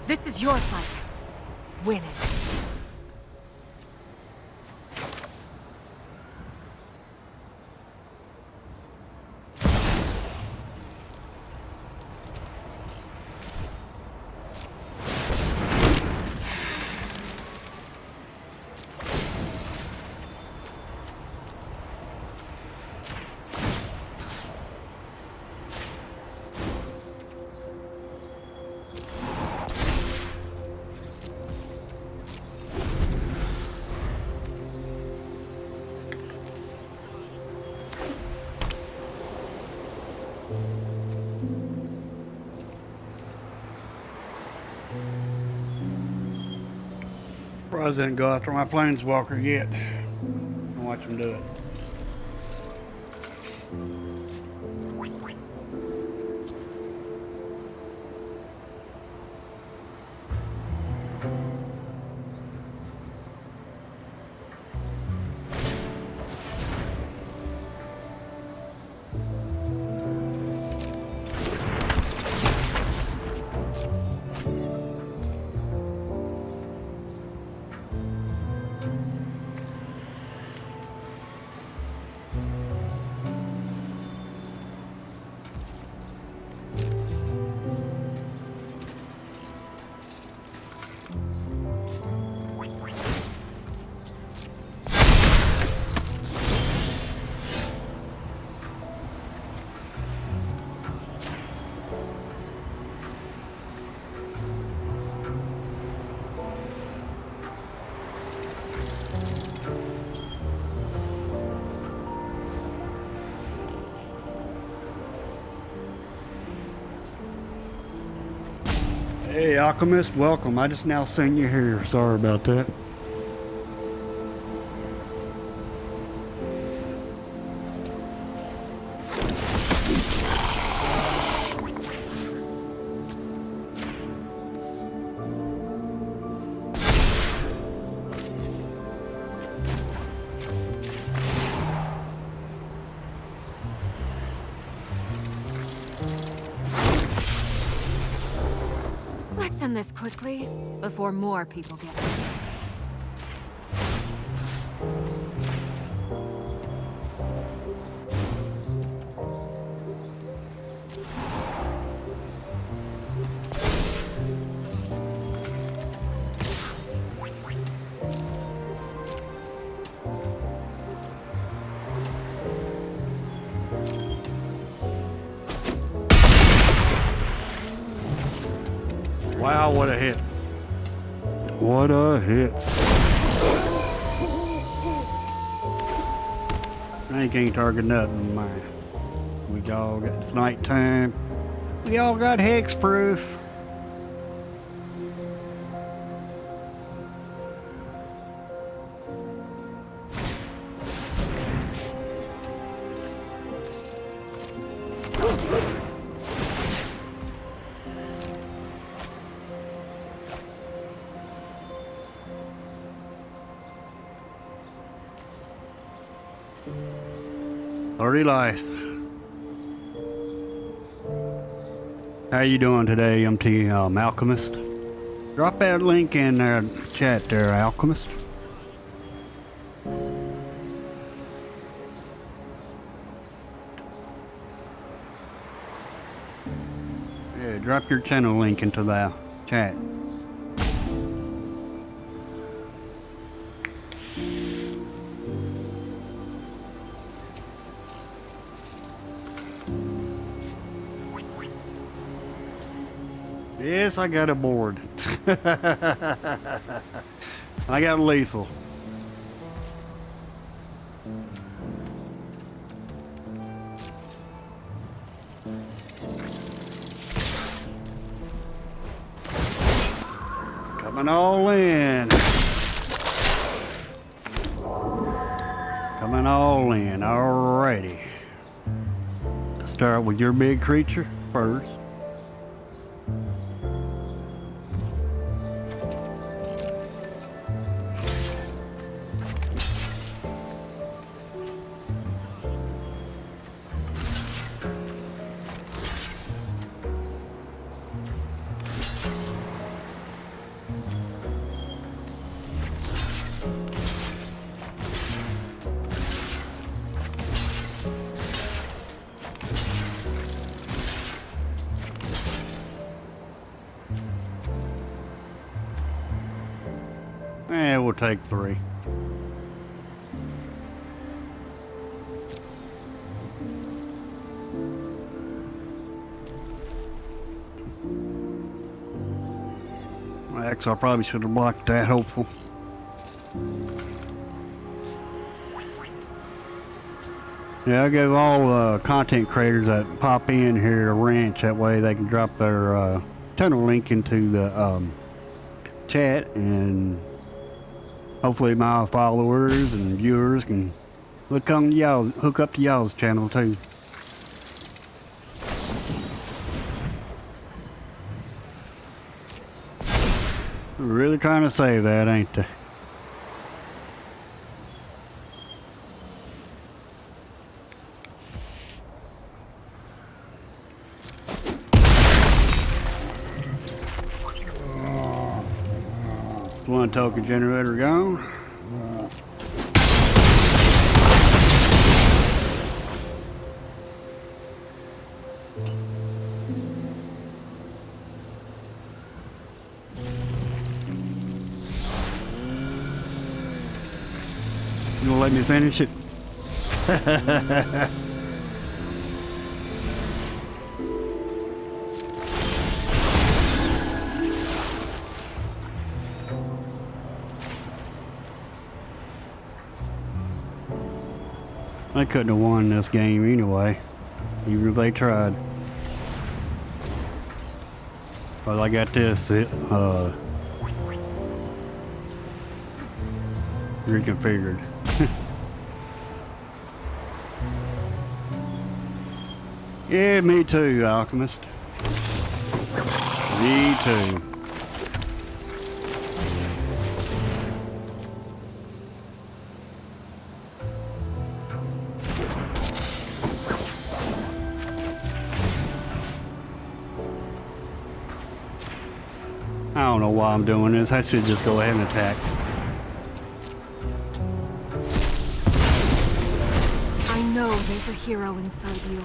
B: This is your fight. Win it.
A: Surprised I didn't go after my planeswalker yet. Watch him do it. Hey, Alchemist, welcome. I just now seen you here. Sorry about that.
B: Let's end this quickly, before more people get hurt.
A: Wow, what a hit. What a hit. I can't target nothing, man. We all got, it's nighttime. We all got hexproof. Dirty life. How you doing today, MT Alchemist? Drop that link in the chat there, Alchemist. Yeah, drop your channel link into the chat. Yes, I got a board. I got lethal. Coming all in. Coming all in. Alrighty. Start with your big creature first. We'll take 3. Actually, I probably should have blocked that, hopeful. Yeah, I give all content creators that pop in here a wrench. That way they can drop their channel link into the chat, and hopefully my followers and viewers can hook up to y'all's channel too. We're really trying to save that, ain't they? One token generator gone. You gonna let me finish it? They couldn't have won this game anyway, even if they tried. But I got this reconfigured. Yeah, me too, Alchemist. Me too. I don't know why I'm doing this. I should just go ahead and attack.
B: I know there's a hero inside you.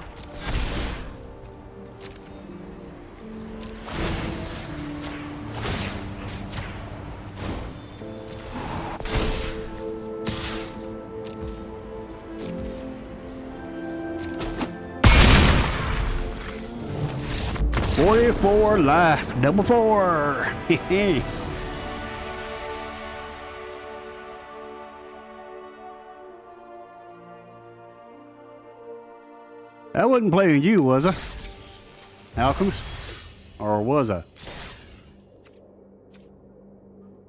A: 44 life, double 4. I wasn't playing you, was I? Alchemist? Or was I?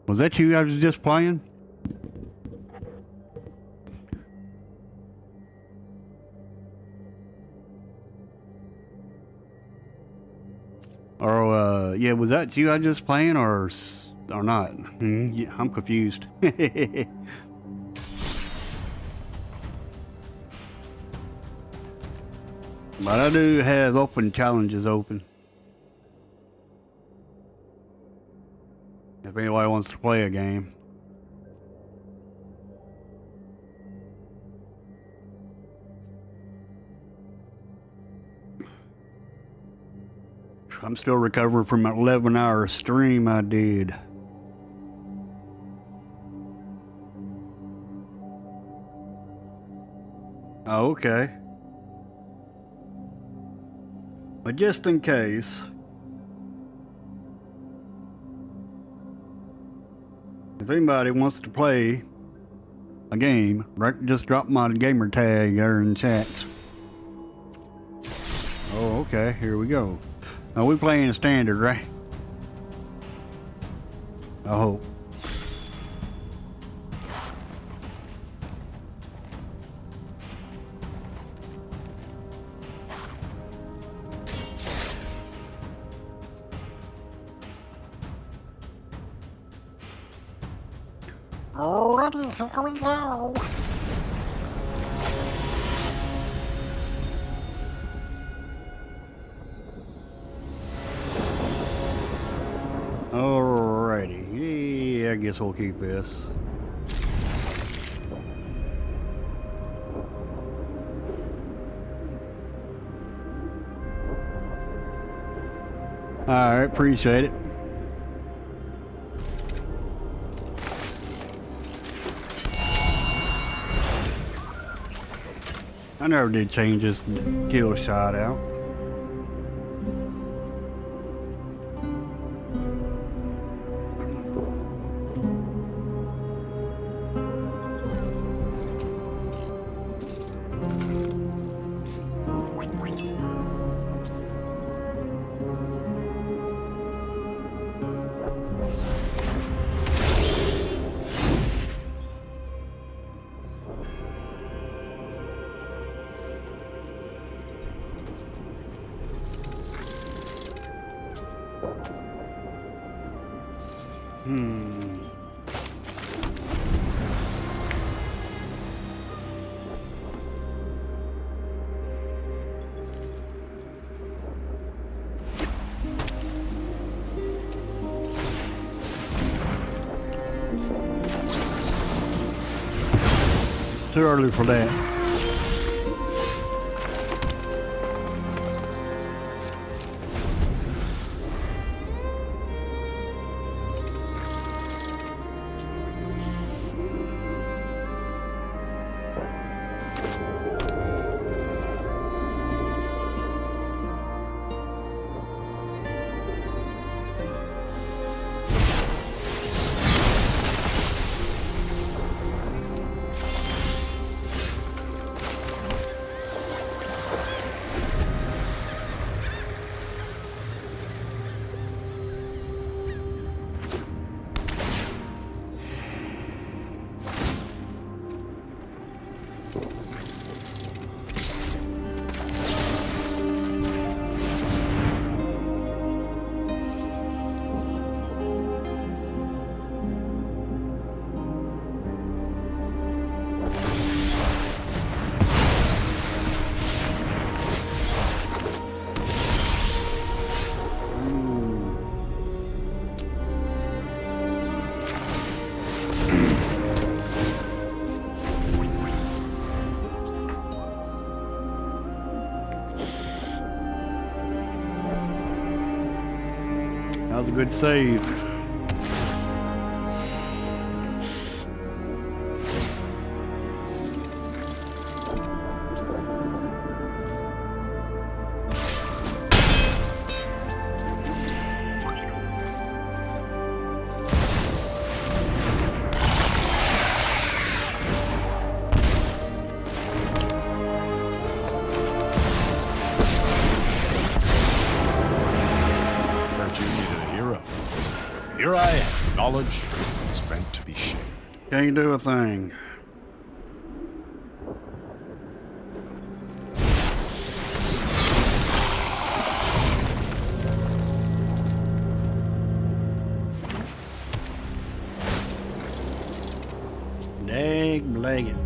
A: Was that you I was just playing? Or, yeah, was that you I just playing or not? Yeah, I'm confused. But I do have open challenges open. If anybody wants to play a game. I'm still recovering from an 11-hour stream I did. Oh, okay. But just in case, if anybody wants to play a game, just drop my gamer tag there in chats. Oh, okay, here we go. Now we playing standard, right? I hope.
D: Alrighty, here we go.
A: Alrighty, yeah, I guess we'll keep this. Alright, appreciate it. I never did change this kill shot out. Too early for that. That was a good save.
E: Knowledge is meant to be shared.
A: Can't do a thing. Dag-blagged.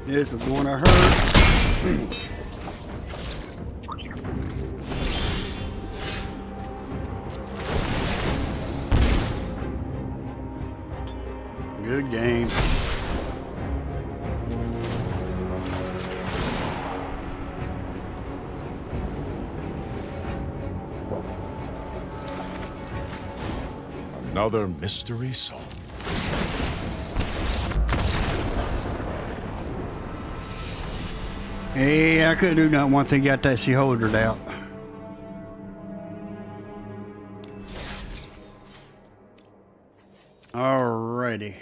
A: This is going to hurt. Good game.
E: Another mystery solved.
A: Hey, I couldn't do nothing once he got that shouldered out. Alrighty.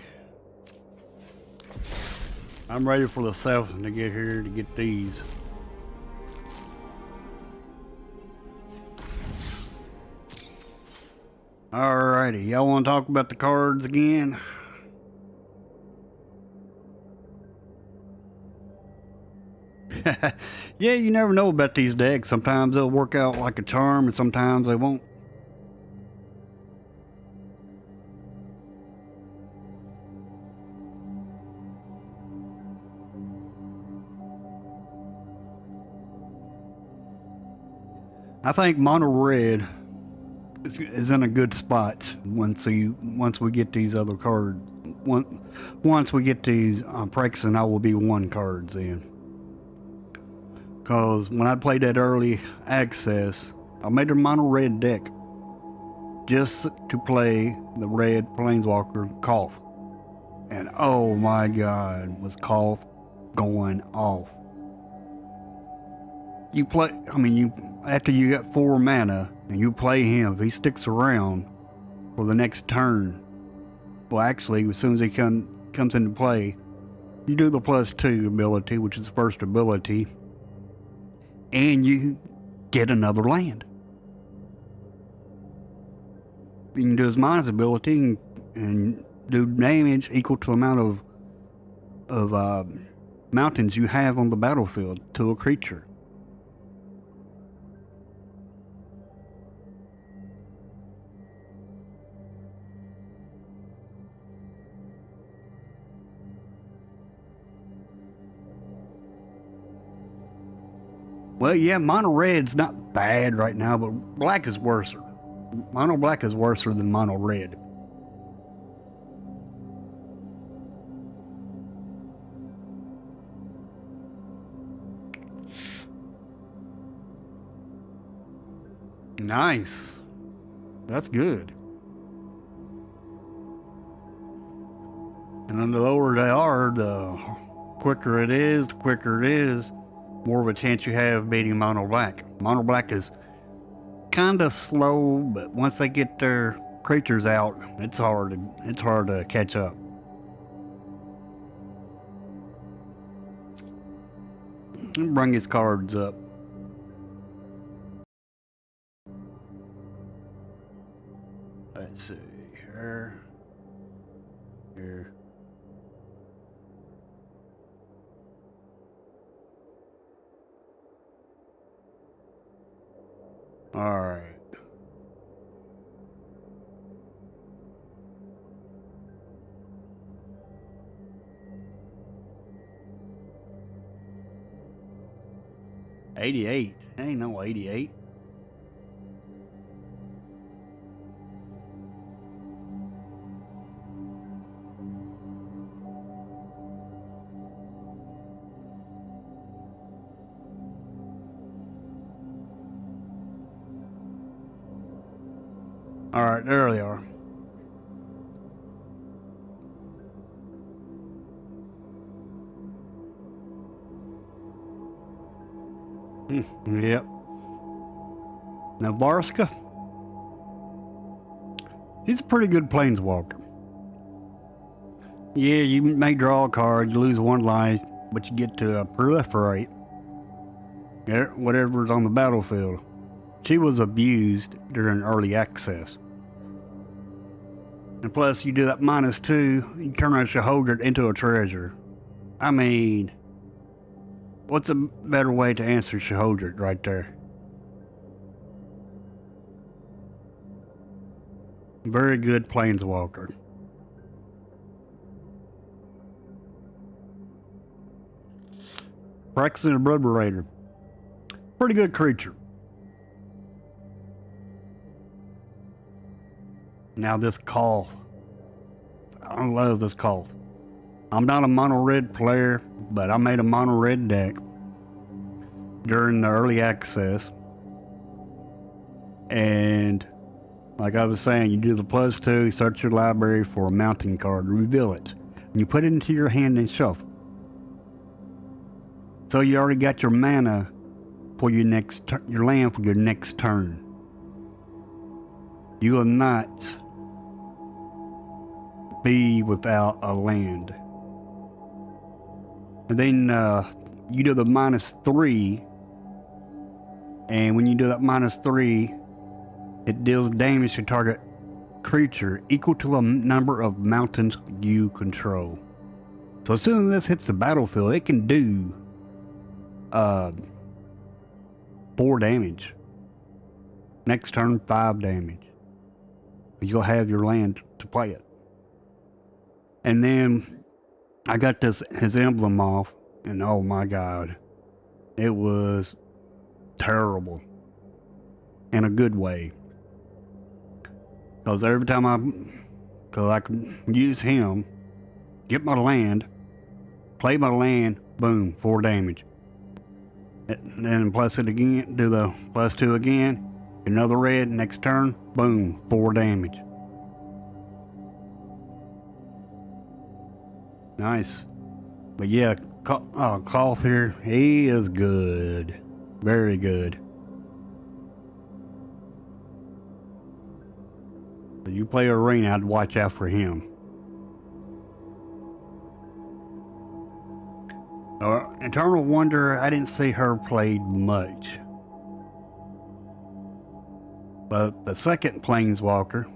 A: I'm ready for the Southern to get here to get these. Alrighty, y'all want to talk about the cards again? Yeah, you never know about these decks. Sometimes they'll work out like a charm and sometimes they won't. I think mono red is in a good spot once we get these other cards. Once we get these Prex and I will be one cards in. Because when I played that early access, I made a mono red deck just to play the red Planeswalker Koth. And oh my god, was Koth going off. You play, after you got 4 mana and you play him, if he sticks around for the next turn, well actually as soon as he comes into play, you do the +2 ability, which is the first ability, and you get another land. You can do his minus ability and do damage equal to the amount of mountains you have on the battlefield to a creature. Well, yeah, mono red's not bad right now, but black is worse. Mono black is worse than mono red. Nice. That's good. And then the lower they are, the quicker it is, more of a chance you have beating mono black. Mono black is kind of slow, but once they get their creatures out, it's hard to catch up. Bring his cards up. Let's see here. All right. $88. Ain't no 88. All right, there they are. Yep. Now Varska, he's a pretty good planeswalker. Yeah, you may draw a card, you lose 1 life, but you get to proliferate whatever's on the battlefield. She was abused during early access. And plus, you do that -2, you turn a Shaholdred into a treasure. I mean, what's a better way to answer Shaholdred right there? Very good planeswalker. Phyrexian Obliterator. Pretty good creature. Now this call. I love this call. I'm not a mono red player, but I made a mono red deck during the early access. And like I was saying, you do the +2, search your library for a mountain card, reveal it. And you put it into your hand and shuffle. So you already got your mana for your next your land for your next turn. You will not be without a land. And then you do the -3, and when you do that -3, it deals damage to target creature equal to the number of mountains you control. So as soon as this hits the battlefield, it can do 4 damage. Next turn, 5 damage. You'll have your land to play it. And then I got his emblem off, and oh my god, it was terrible in a good way. Because every time I can use him, get my land, play my land, boom, 4 damage. And then plus it again, do the +2 again, another red, next turn, boom, 4 damage. Nice. But yeah, Koth here, he is good. Very good. If you play Arena, I'd watch out for him. Eternal Wonder, I didn't see her played much. But the second Planeswalker,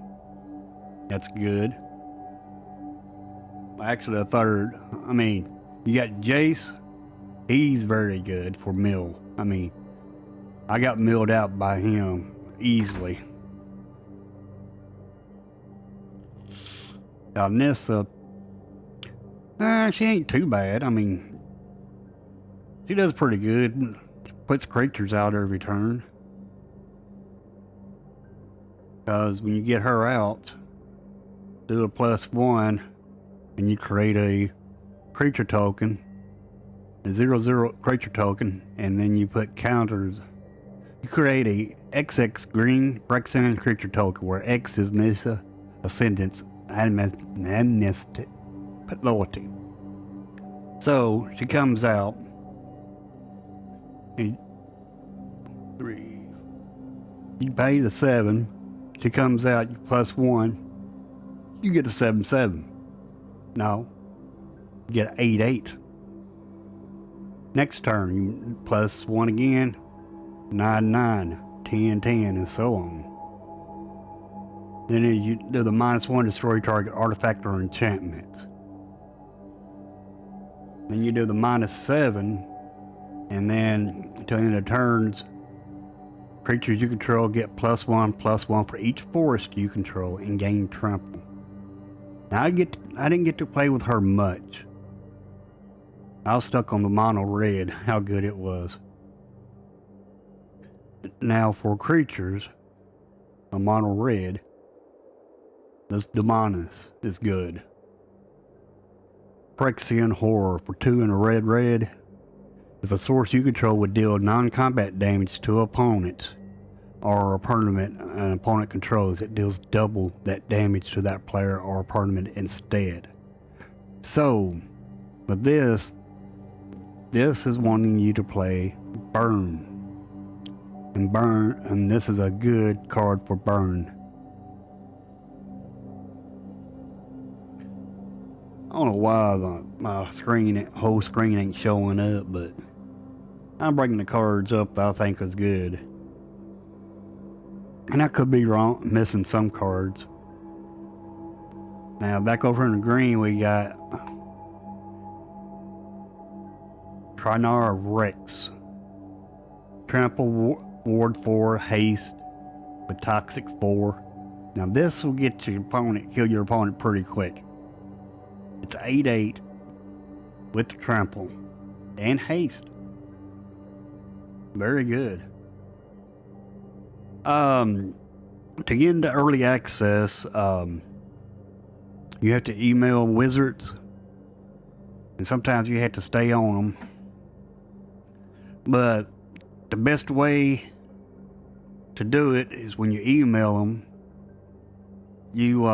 A: that's good. Actually, the third, I mean, you got Jace, he's very good for mill. I mean, I got milled out by him easily. Now Nissa, she ain't too bad. I mean, she does pretty good. Puts creatures out every turn. Because when you get her out, do a +1, and you create a creature token, a 0/0 creature token, and then you put counters. You create a XX green Phyrexian creature token where X is Nissa, Ascendance, Amnesty, Loyalty. So she comes out, and 3. You pay the 7. She comes out, you +1. You get a 7/7. No, you get 8/8. Next turn, you +1 again, 9/9, 10/10, and so on. Then you do the -1, destroy target artifact or enchantment. Then you do the -7, and then until the end of turns, creatures you control get +1/+1 for each forest you control and gain trample. Now I didn't get to play with her much. I was stuck on the mono red, how good it was. Now for creatures, a mono red, this Daemoness is good. Phyrexian Horror for 2 and a red. If a source you control would deal non-combat damage to opponents or a permanent an opponent controls, it deals double that damage to that player or opponent instead. So, with this is wanting you to play Burn. And this is a good card for Burn. I don't know why my whole screen ain't showing up, but I'm bringing the cards up I think is good. And I could be wrong, missing some cards. Now back over in the green we got Trinara Rex. Trample Ward 4 Haste with Toxic 4. Now this will get your opponent, kill your opponent pretty quick. It's 8/8 with Trample and Haste. Very good. To get into early access, you have to email Wizards, and sometimes you have to stay on them. But the best way to do it is when you email them, you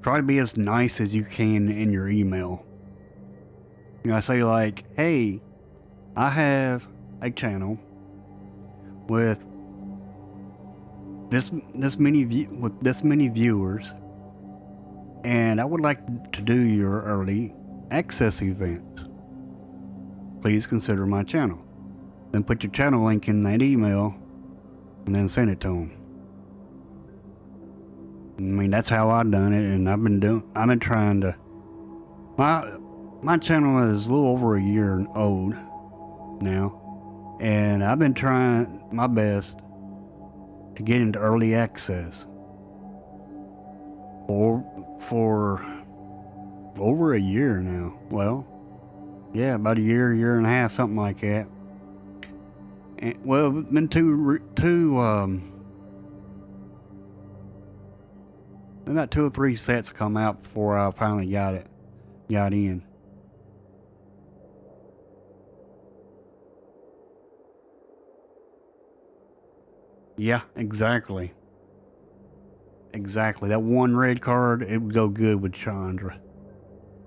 A: try to be as nice as you can in your email. You know, I say like, hey, I have a channel with this many viewers, and I would like to do your early access events. Please consider my channel. Then put your channel link in that email, and then send it to them. I mean, that's how I've done it, and I've been trying to. My channel is a little over a year old now, and I've been trying my best to get into early access for over a year now. Well, yeah, about a year and a half, something like that. And, well, it's been about 2 or 3 sets come out before I finally got in. Yeah, exactly. Exactly. That one red card, it would go good with Chandra.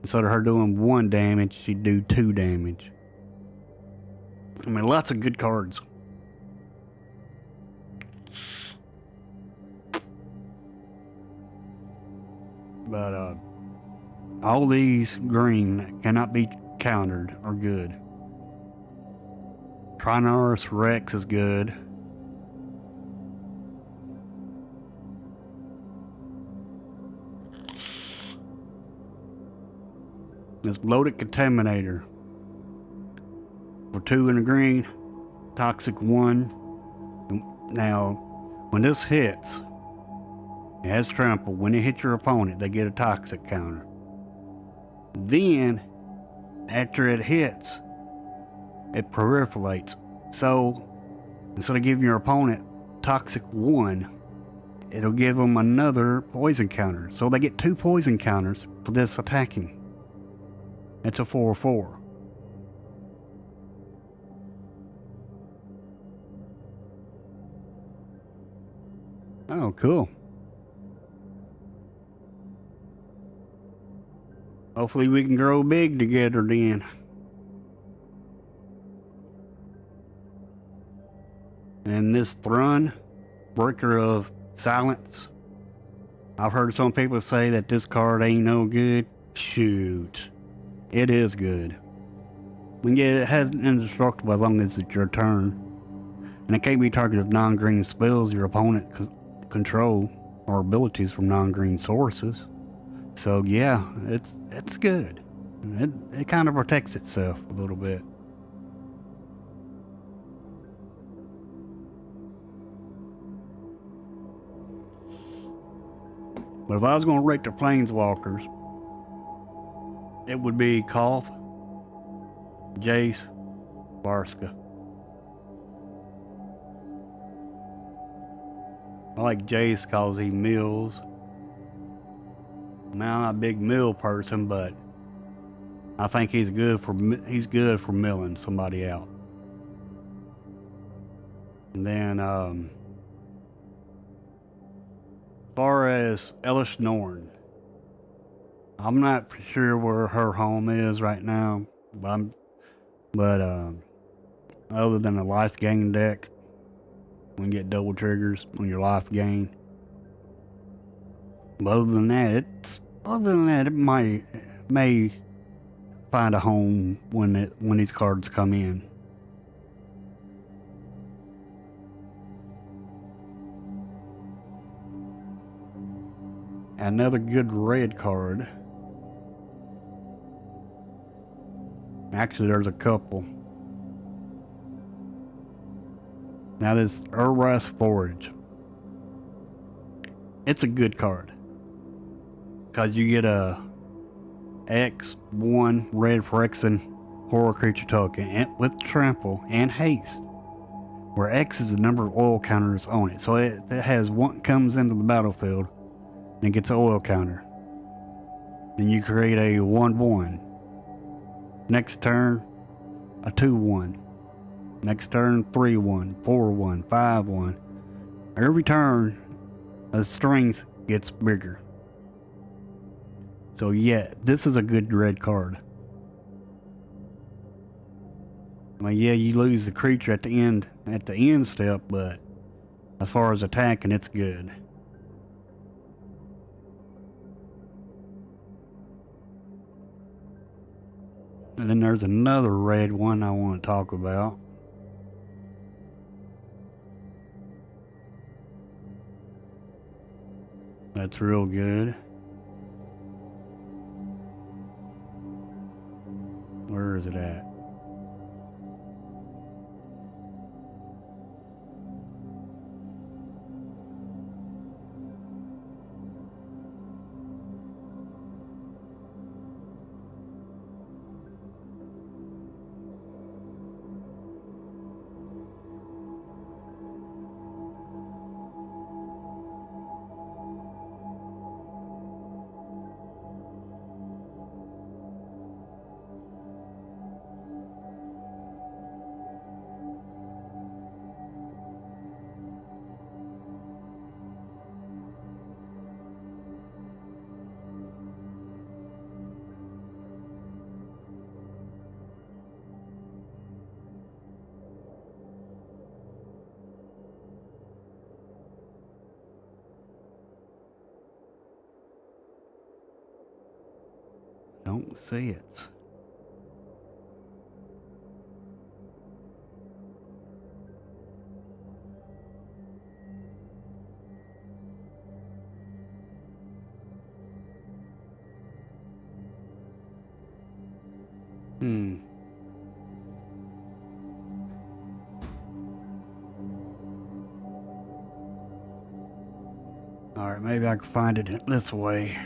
A: Instead of her doing 1 damage, she'd do 2 damage. I mean, lots of good cards. But all these green cannot be countered are good. Trinarus Rex is good. This Bloated Contaminator for 2 in the green, Toxic 1. Now, when this hits, it has Trample. When it hits your opponent, they get a Toxic counter. Then, after it hits, it proliferates. So, instead of giving your opponent Toxic 1, it'll give them another poison counter. So they get 2 poison counters for this attacking. It's a 4/4. Oh, cool. Hopefully we can grow big together then. And this Thrun, Breaker of Silence. I've heard some people say that this card ain't no good. Shoot. It is good. Yeah, it has indestructible as long as it's your turn. And it can't be targeted with non-green spells your opponent control or abilities from non-green sources. So yeah, it's good. It kind of protects itself a little bit. But if I was going to rate the Planeswalkers, it would be Koth, Jace, Varska. I like Jace because he mills. Now, I'm not a big mill person, but I think he's good for milling somebody out. And then, as far as Elish Norn, I'm not for sure where her home is right now, but other than a life gain deck, when you get double triggers on your life gain. But other than that, Other than that, it may find a home when these cards come in. Another good red card. Actually, there's a couple. Now this Urwas Forge. It's a good card. Because you get a X1 red Phyrexian horror creature token with trample and haste. Where X is the number of oil counters on it. So it has one comes into the battlefield and it gets an oil counter. Then you create a 1/1. Next turn, a 2/1. Next turn, 3/1, 4/1, 5/1. Every turn, the strength gets bigger. So yeah, this is a good red card. I mean, yeah, you lose the creature at the end step, but as far as attacking, it's good. And then there's another red one I want to talk about. That's real good. Where is it at? Don't see it. Alright, maybe I can find it this way.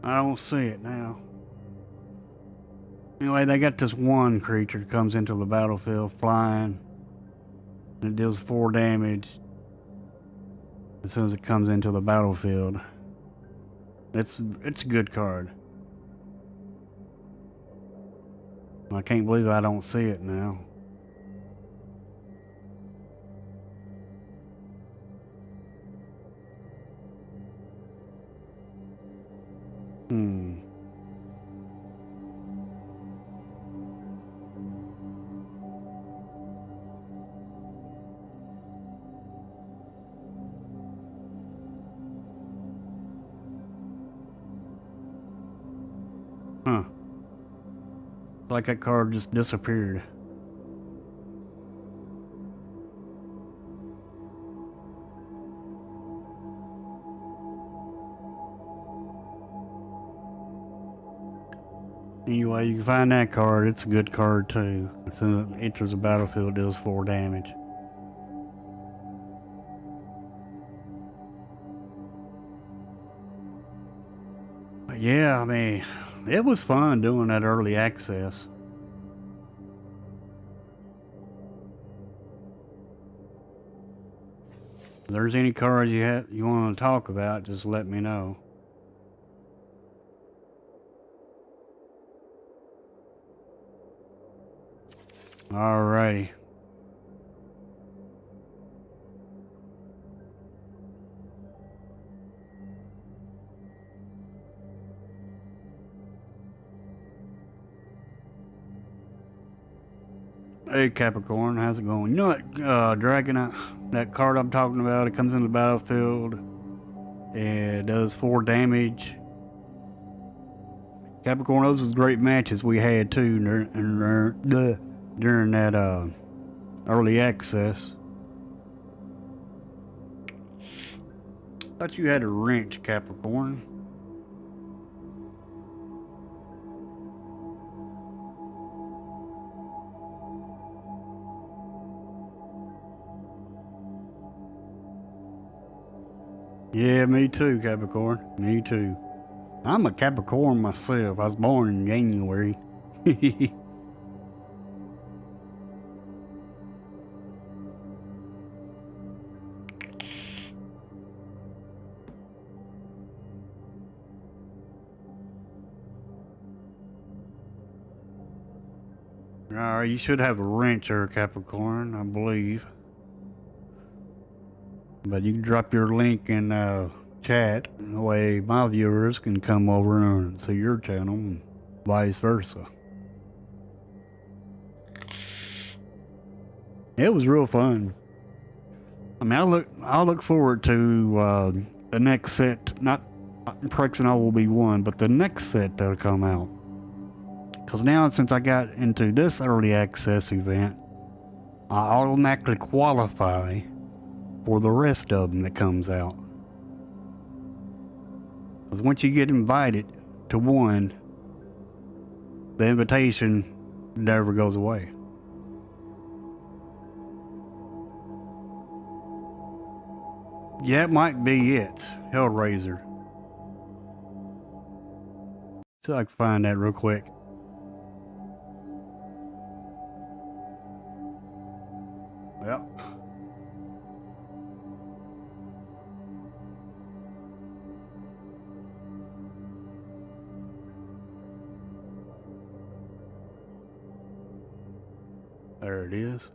A: I don't see it now. Anyway, they got this one creature that comes into the battlefield flying. And it deals 4 damage as soon as it comes into the battlefield. It's a good card. I can't believe I don't see it now. Huh. Like that card just disappeared. Anyway, you can find that card. It's a good card too. As soon as it enters the battlefield, it deals 4 damage. But yeah, I mean, it was fun doing that early access. If there's any cards you want to talk about, just let me know. Alrighty. Hey Capricorn, how's it going? You know what, Dragon, that card I'm talking about, it comes in the battlefield. It does 4 damage. Capricorn, those was great matches we had too during that early access. Thought you had a wrench, Capricorn. Yeah, me too, Capricorn. Me too. I'm a Capricorn myself. I was born in January. Alright, you should have a wrench there, Capricorn, I believe. But you can drop your link in chat. That way my viewers can come over and see your channel and vice versa. It was real fun. I mean, I look forward to the next set. Not Prexenol will be one, but the next set that'll come out. Because now, since I got into this early access event, I automatically qualify for the rest of them that comes out. Because once you get invited to one, the invitation never goes away. Yeah, it might be it. Hellraiser. See if I can find that real quick. Well. There it is.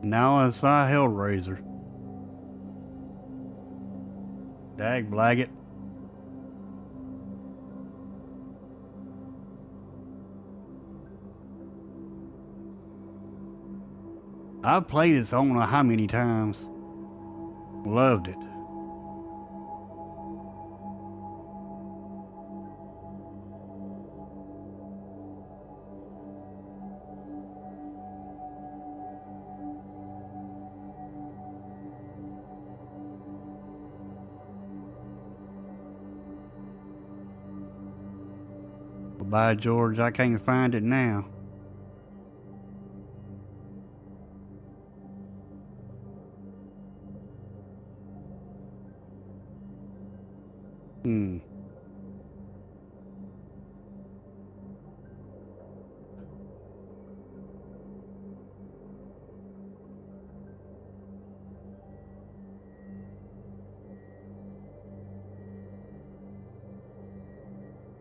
A: Now I saw Hellraiser. Dag Blaggett. I've played it, so I don't know how many times. Loved it. By George, I can't find it now.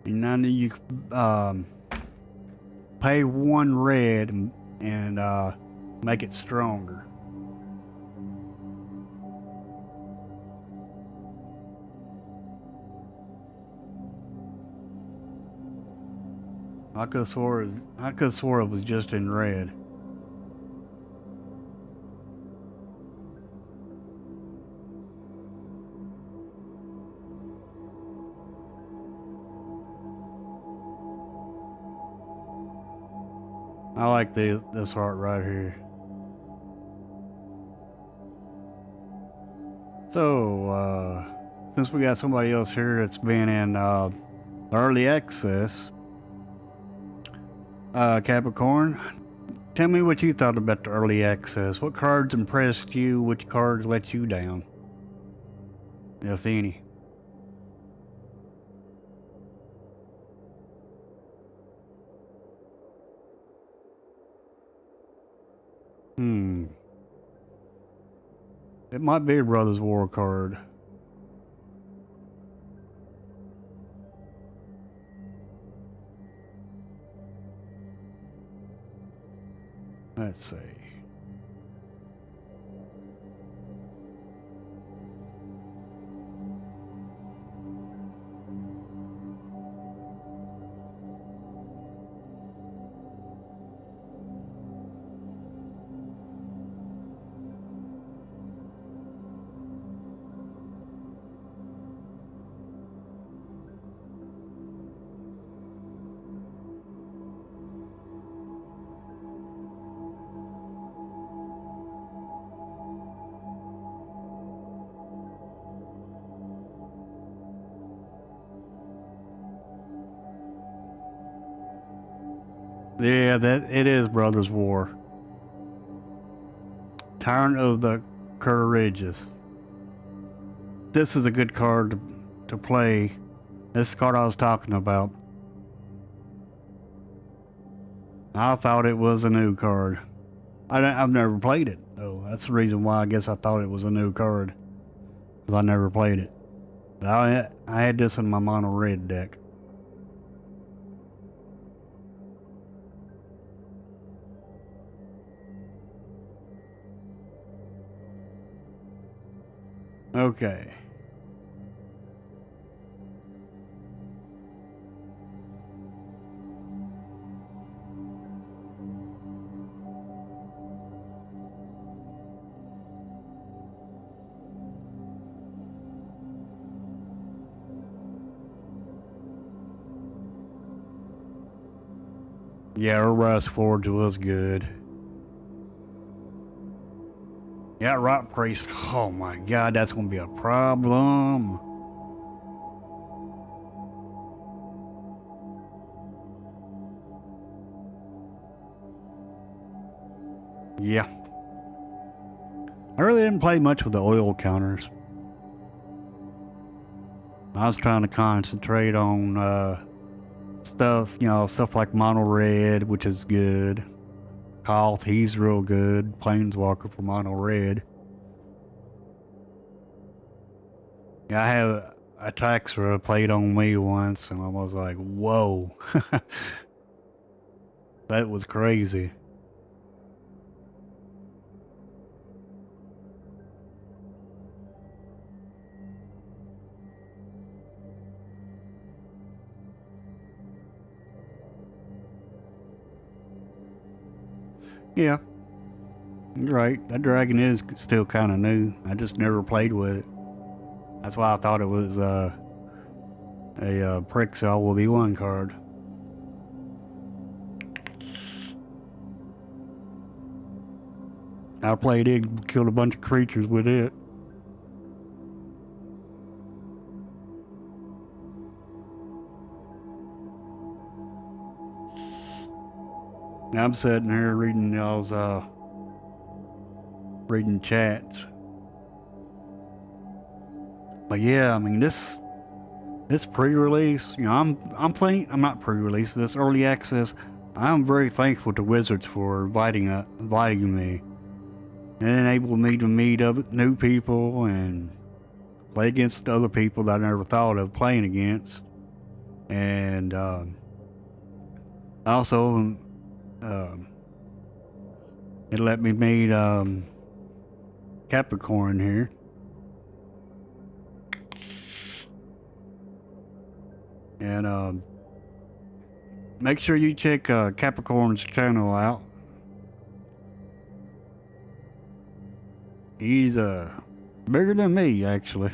A: And now you pay 1 red and make it stronger. I could have swore it was just in red. I like this art right here. So, since we got somebody else here that's been in early access, Capricorn, tell me what you thought about the early access. What cards impressed you? Which cards let you down, if any? It might be a Brothers War card. Let's see. Yeah, it is Brothers War. Tyrant of the Courageous. This is a good card to play. This card I was talking about. I thought it was a new card. I've never played it, though. That's the reason why I guess I thought it was a new card. Because I never played it. But I had this in my mono red deck. Okay. Yeah, Rust Forge was good. Yeah, Rock Priest. Oh my god, that's gonna be a problem. Yeah. I really didn't play much with the oil counters. I was trying to concentrate on stuff, stuff like Mono Red, which is good. Koth, he's real good. Planeswalker for Mono Red. Yeah, I had a Taxra played on me once, and I was like, whoa. That was crazy. Yeah, you're right. That dragon is still kind of new. I just never played with it. That's why I thought it was a Prixel will be one card. I played it, killed a bunch of creatures with it. Now I'm sitting here reading y'all's reading chats. But yeah, I mean this pre-release, I'm not pre-release, this early access. I'm very thankful to Wizards for inviting me. It enabled me to meet other new people and play against other people that I never thought of playing against. And also it let me meet Capricorn here. And make sure you check Capricorn's channel out. He's bigger than me, actually.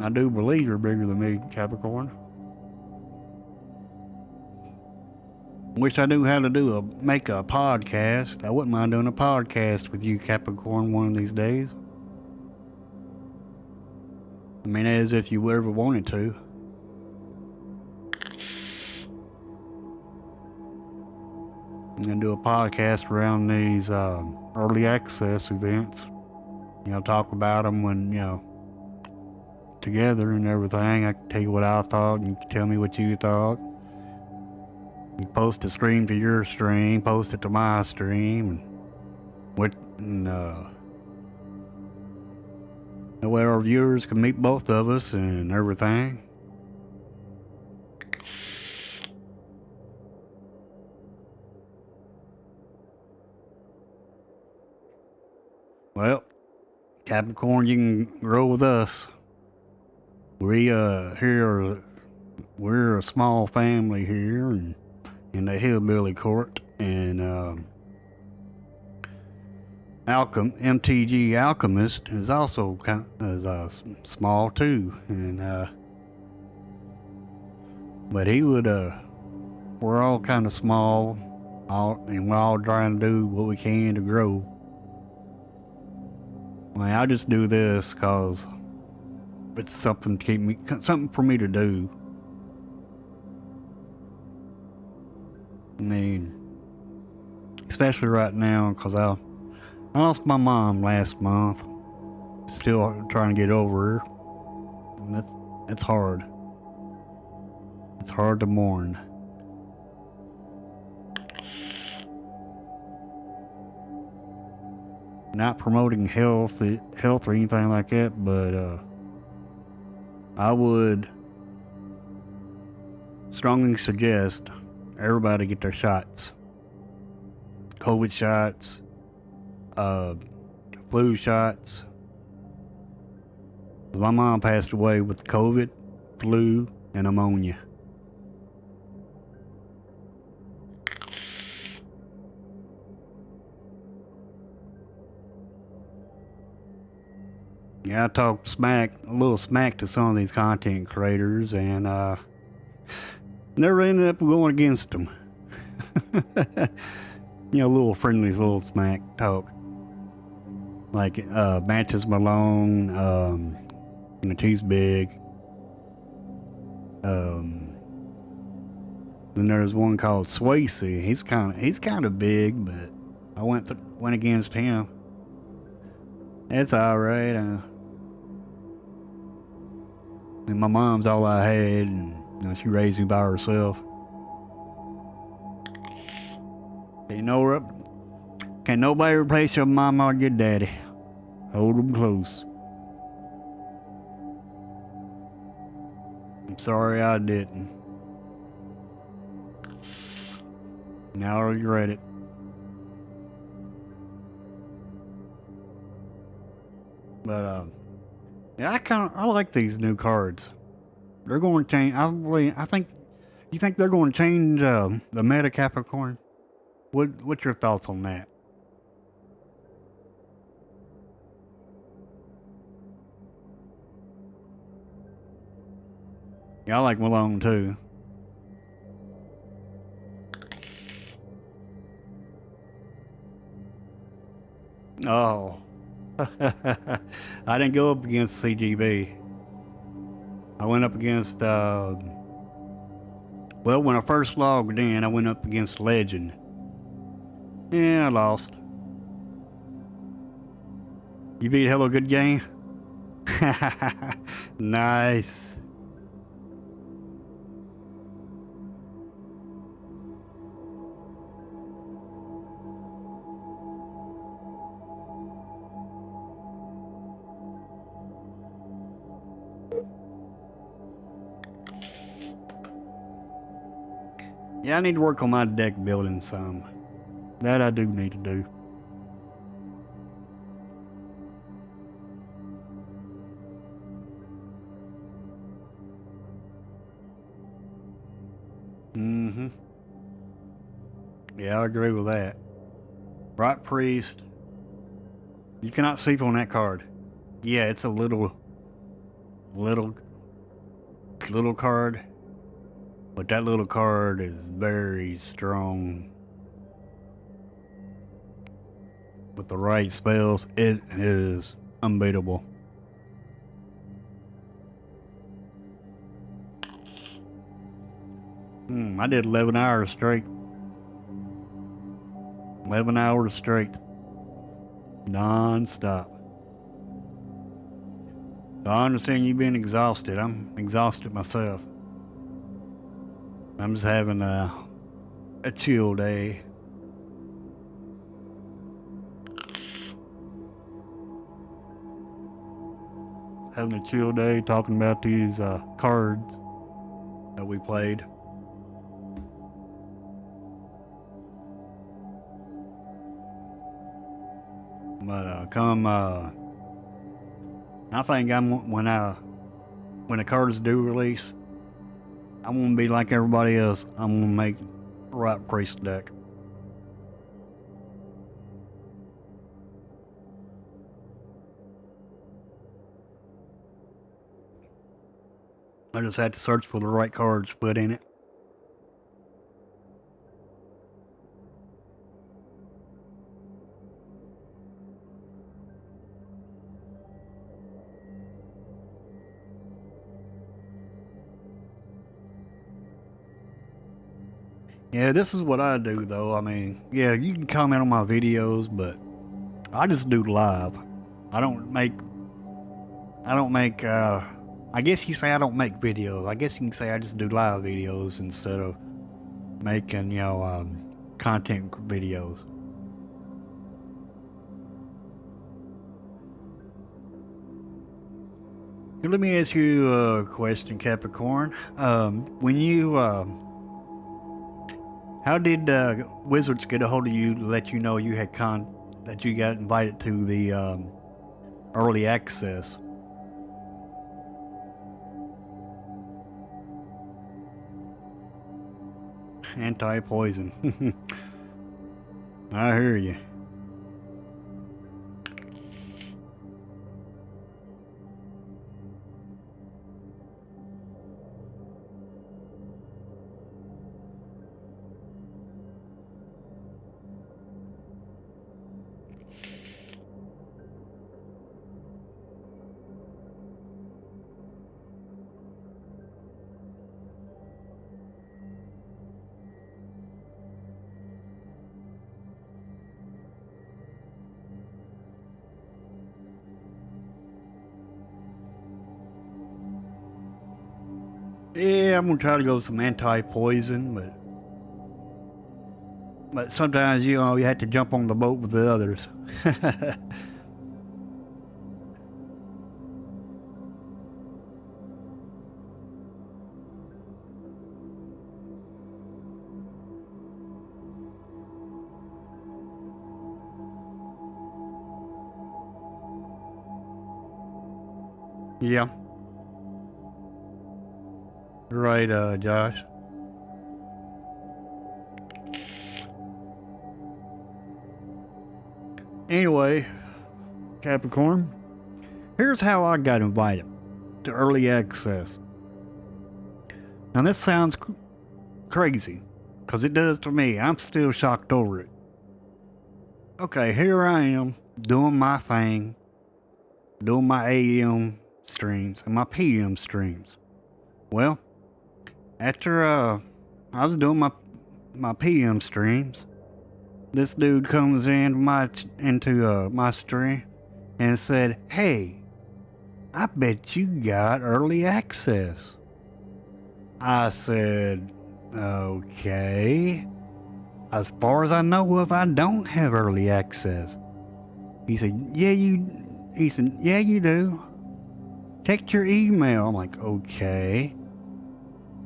A: I do believe you're bigger than me, Capricorn. Wish I knew how to make a podcast. I wouldn't mind doing a podcast with you, Capricorn, one of these days. I mean, as if you ever wanted to. I'm gonna do a podcast around these early access events. You know, talk about them when, you know, together and everything. I can tell you what I thought, and you can tell me what you thought. You post a stream to your stream, post it to my stream, and that way our viewers can meet both of us and everything. Well, Capricorn, you can grow with us. We're a small family here and in the Hillbilly Court, and MTG Alchemist is also small too, and but he would we're all kind of small, and we're all trying to do what we can to grow. Well, I just do this cause it's something for me to do. I mean, especially right now, cause I lost my mom last month. Still trying to get over her. And that's hard. It's hard to mourn. Not promoting health or anything like that, but I would strongly suggest everybody get their shots. COVID shots, flu shots. My mom passed away with COVID, flu, and pneumonia. Yeah, I talk a little smack to some of these content creators, and never ended up going against them. You know, little friendly, little smack talk. Like Mantis Malone, he's big. Then there's one called Swayze. He's kind of big, but I went against him. It's all right. And my mom's all I had, and you know, she raised me by herself. Can nobody replace your mama or your daddy? Hold them close. I'm sorry I didn't. Now I regret it. But yeah, I like these new cards. They're going to change. You think they're going to change the meta, Capricorn? What's your thoughts on that? Yeah, I like Malone too. Oh. I didn't go up against CGB. I went up against, well, when I first logged in, I went up against Legend. Yeah, I lost. You beat Hello Good Game? Nice. Yeah, I need to work on my deck building some. That I do need to do. Mm-hmm. Yeah, I agree with that. Right Priest. You cannot sleep on that card. Yeah, it's a little card. But that little card is very strong. With the right spells, it is unbeatable. I did 11 hours straight. 11 hours straight. Non-stop. So I understand you being exhausted. I'm exhausted myself. I'm just having a chill day. Having a chill day talking about these cards that we played. But I think when the cards do release, I'm gonna be like everybody else. I'm gonna make right priest deck. I just had to search for the right cards to put in it. Yeah, this is what I do though. I mean, yeah, you can comment on my videos, but I just do live. I don't make, I guess you say I don't make videos. I guess you can say I just do live videos instead of making, content videos. Let me ask you a question, Capricorn. When you, how did Wizards get a hold of you to let you know you had that you got invited to the early access? Anti-poison. I hear you. Yeah, I'm gonna try to go with some anti-poison, but sometimes you have to jump on the boat with the others. Yeah. Right, Josh. Anyway, Capricorn, here's how I got invited to early access. Now this sounds crazy, because it does to me. I'm still shocked over it. Okay, here I am doing my thing, doing my AM streams and my PM streams. Well, after I was doing my PM streams, this dude comes into my stream and said, "Hey, I bet you got early access." I said, "Okay. As far as I know of, I don't have early access." He said, "Yeah, you do. Check your email." I'm like, "Okay."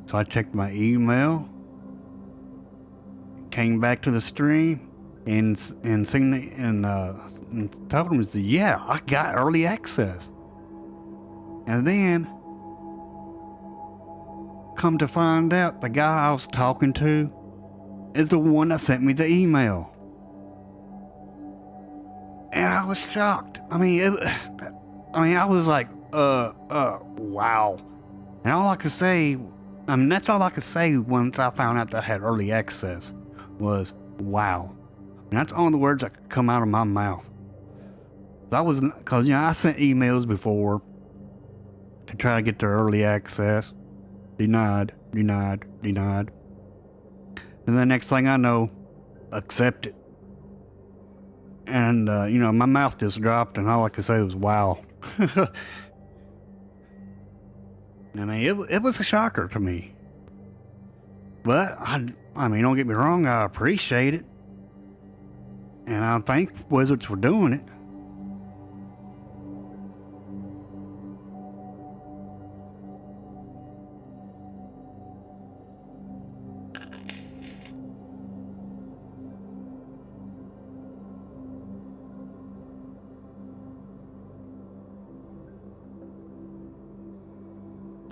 A: So I checked my email, came back to the stream, and seen and told him, "Yeah, I got early access." And then, come to find out, the guy I was talking to is the one that sent me the email, and I was shocked. I mean, I was like, wow. And all I could say I mean, that's all I could say once I found out that I had early access was, wow. And that's all the words that could come out of my mouth. That was, because, you know, I sent emails before to try to get the early access. Denied, denied, denied. And the next thing I know, accepted. And, you know, my mouth just dropped and all I could say was, wow. I mean, it was a shocker to me. But, I mean, don't get me wrong, I appreciate it. And I thank Wizards for doing it.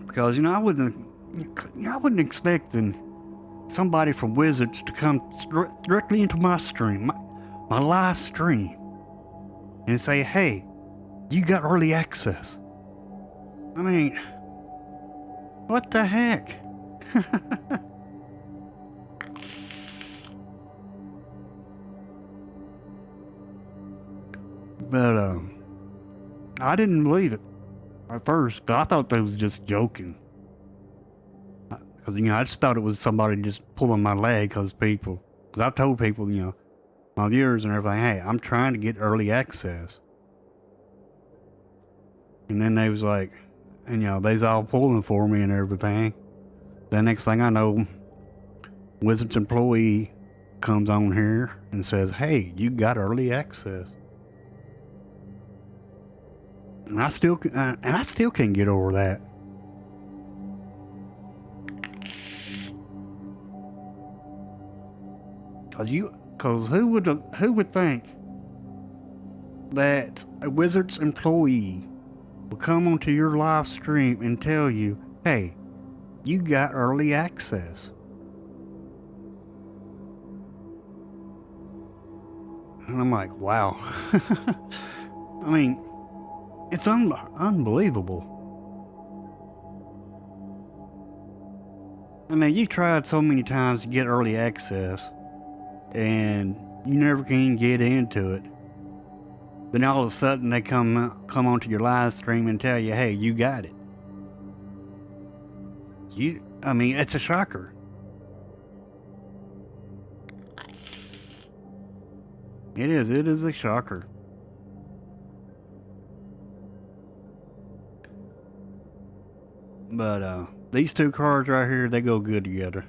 A: Because, you know, I wasn't expecting somebody from Wizards to come directly into my stream, my live stream, and say, hey, you got early access. I mean, what the heck? But, I didn't believe it at first. I thought they was just joking. Because, you know, I just thought it was somebody just pulling my leg because I've told people, you know, my viewers and everything, hey, I'm trying to get early access. And then they was like, and, you know, they's all pulling for me and everything. The next thing I know, Wizards employee comes on here and says, hey, you got early access. And I still can't get over that. Cause who would think that a Wizards employee will come onto your live stream and tell you, hey, you got early access? And I'm like, wow. I mean, it's unbelievable. I mean, you tried so many times to get early access, and you never can get into it. Then all of a sudden they come onto your live stream and tell you, hey, you got it. I mean, it's a shocker. It is a shocker. But these two cards right here, they go good together.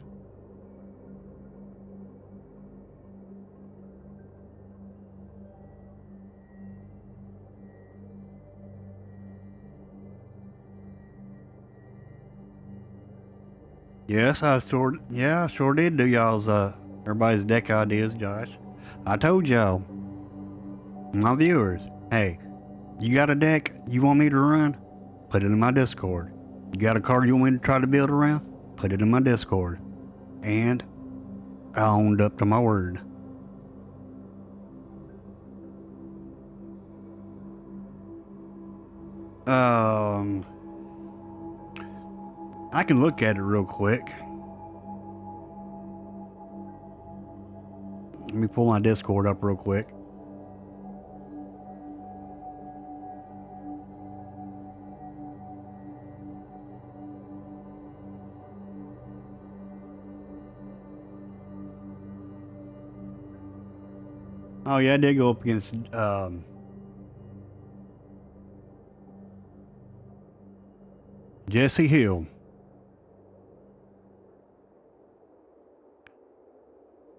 A: Yes, I sure did do y'all's everybody's deck ideas, Josh. I told y'all, my viewers, hey, you got a deck you want me to run? Put it in my Discord. You got a card you want me to try to build around? Put it in my Discord. And I owned up to my word. I can look at it real quick. Let me pull my Discord up real quick. Oh yeah, I did go up against Jesse Hill.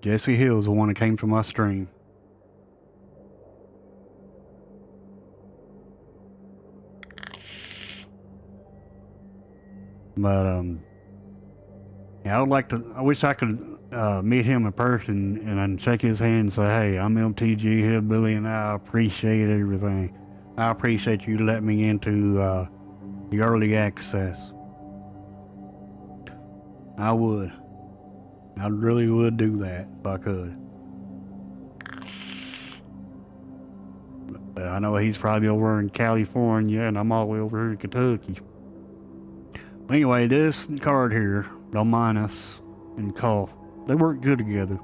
A: Jesse Hill is the one that came to my stream. But yeah, I wish I could meet him in person and shake his hand and say, hey, I'm MTG Hillbilly and I appreciate everything. I appreciate you letting me into the early access. I would. I really would do that if I could. But I know he's probably over in California and I'm all the way over here in Kentucky. Anyway, this card here Romanus and Kolth. They work good together.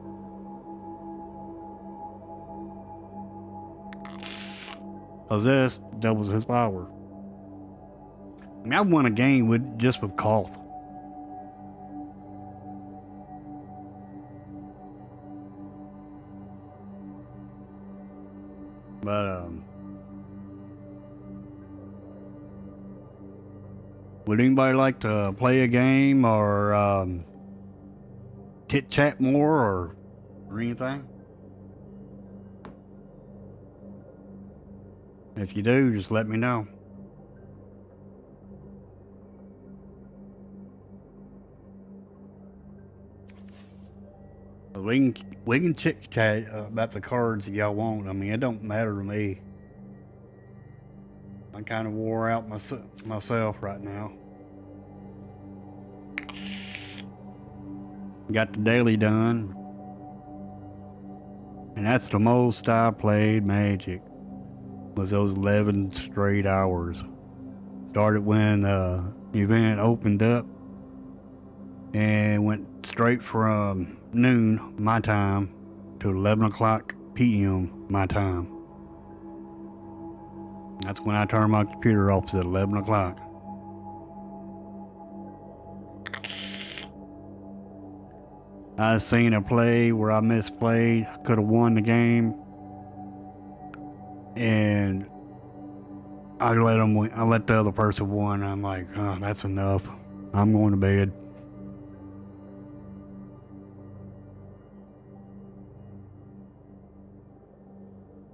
A: Cause this doubles his power. I mean, I won a game with Kolth. But would anybody like to play a game or chit chat more or anything? If you do, just let me know. We can chit chat about the cards that y'all want. I mean, it don't matter to me. I'm kind of wore out myself right now. Got the daily done, and that's the most I played Magic. Was those 11 straight hours. Started when the event opened up and went straight from noon my time to 11 o'clock p.m. my time. That's when I turned my computer off, at 11 o'clock. I seen a play where I misplayed, could have won the game, and I let them win. I let the other person win. I'm like, oh, that's enough. I'm going to bed.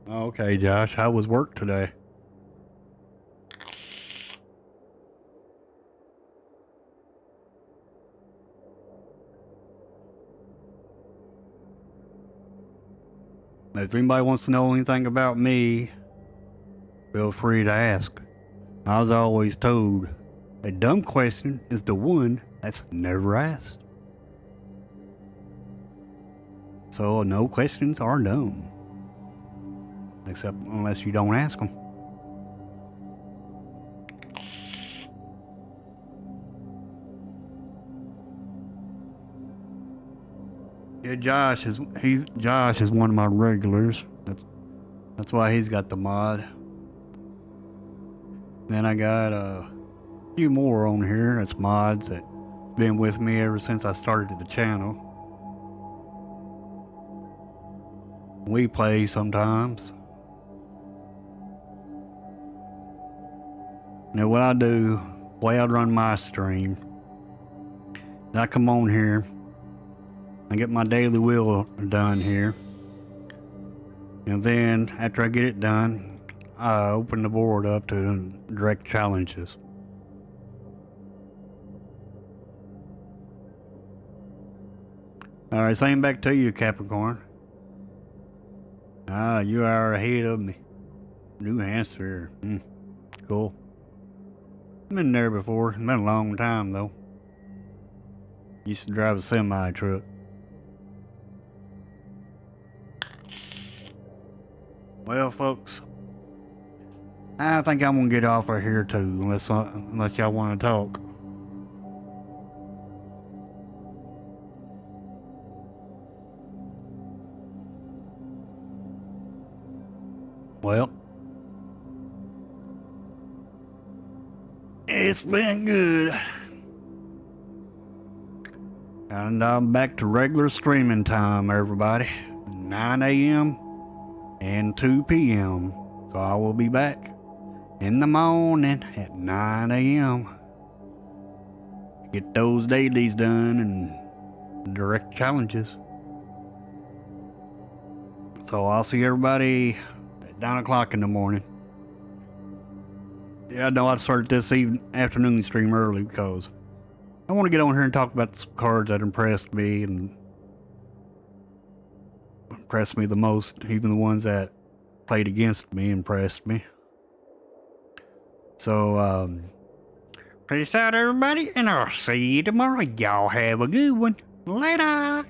A: Okay, Josh, how was work today? If anybody wants to know anything about me, feel free to ask. I was always told, a dumb question is the one that's never asked. So no questions are dumb. Except unless you don't ask them. Yeah, Josh is one of my regulars. That's why he's got the mod. Then I got a few more on here. That's mods that been with me ever since I started the channel. We play sometimes. Now what I do, the way I run my stream, I come on here, I get my daily wheel done here, and then after I get it done, I open the board up to direct challenges. Alright, same back to you, Capricorn. Ah, you are ahead of me. New Hampshire. Cool. I've been there before. It's been a long time though. Used to drive a semi truck. Well, folks, I think I'm gonna get off of here too, unless y'all want to talk. Well, it's been good. And I'm back to regular streaming time, everybody. 9 a.m. and 2 p.m. So I will be back in the morning at 9 a.m. Get those dailies done and direct challenges. So I'll see everybody at 9 o'clock in the morning. Yeah, I know I started this afternoon stream early because I want to get on here and talk about some cards that impressed me and impressed me the most. Even the ones that played against me impressed me. So, peace out, everybody, and I'll see you tomorrow. Y'all have a good one. Later.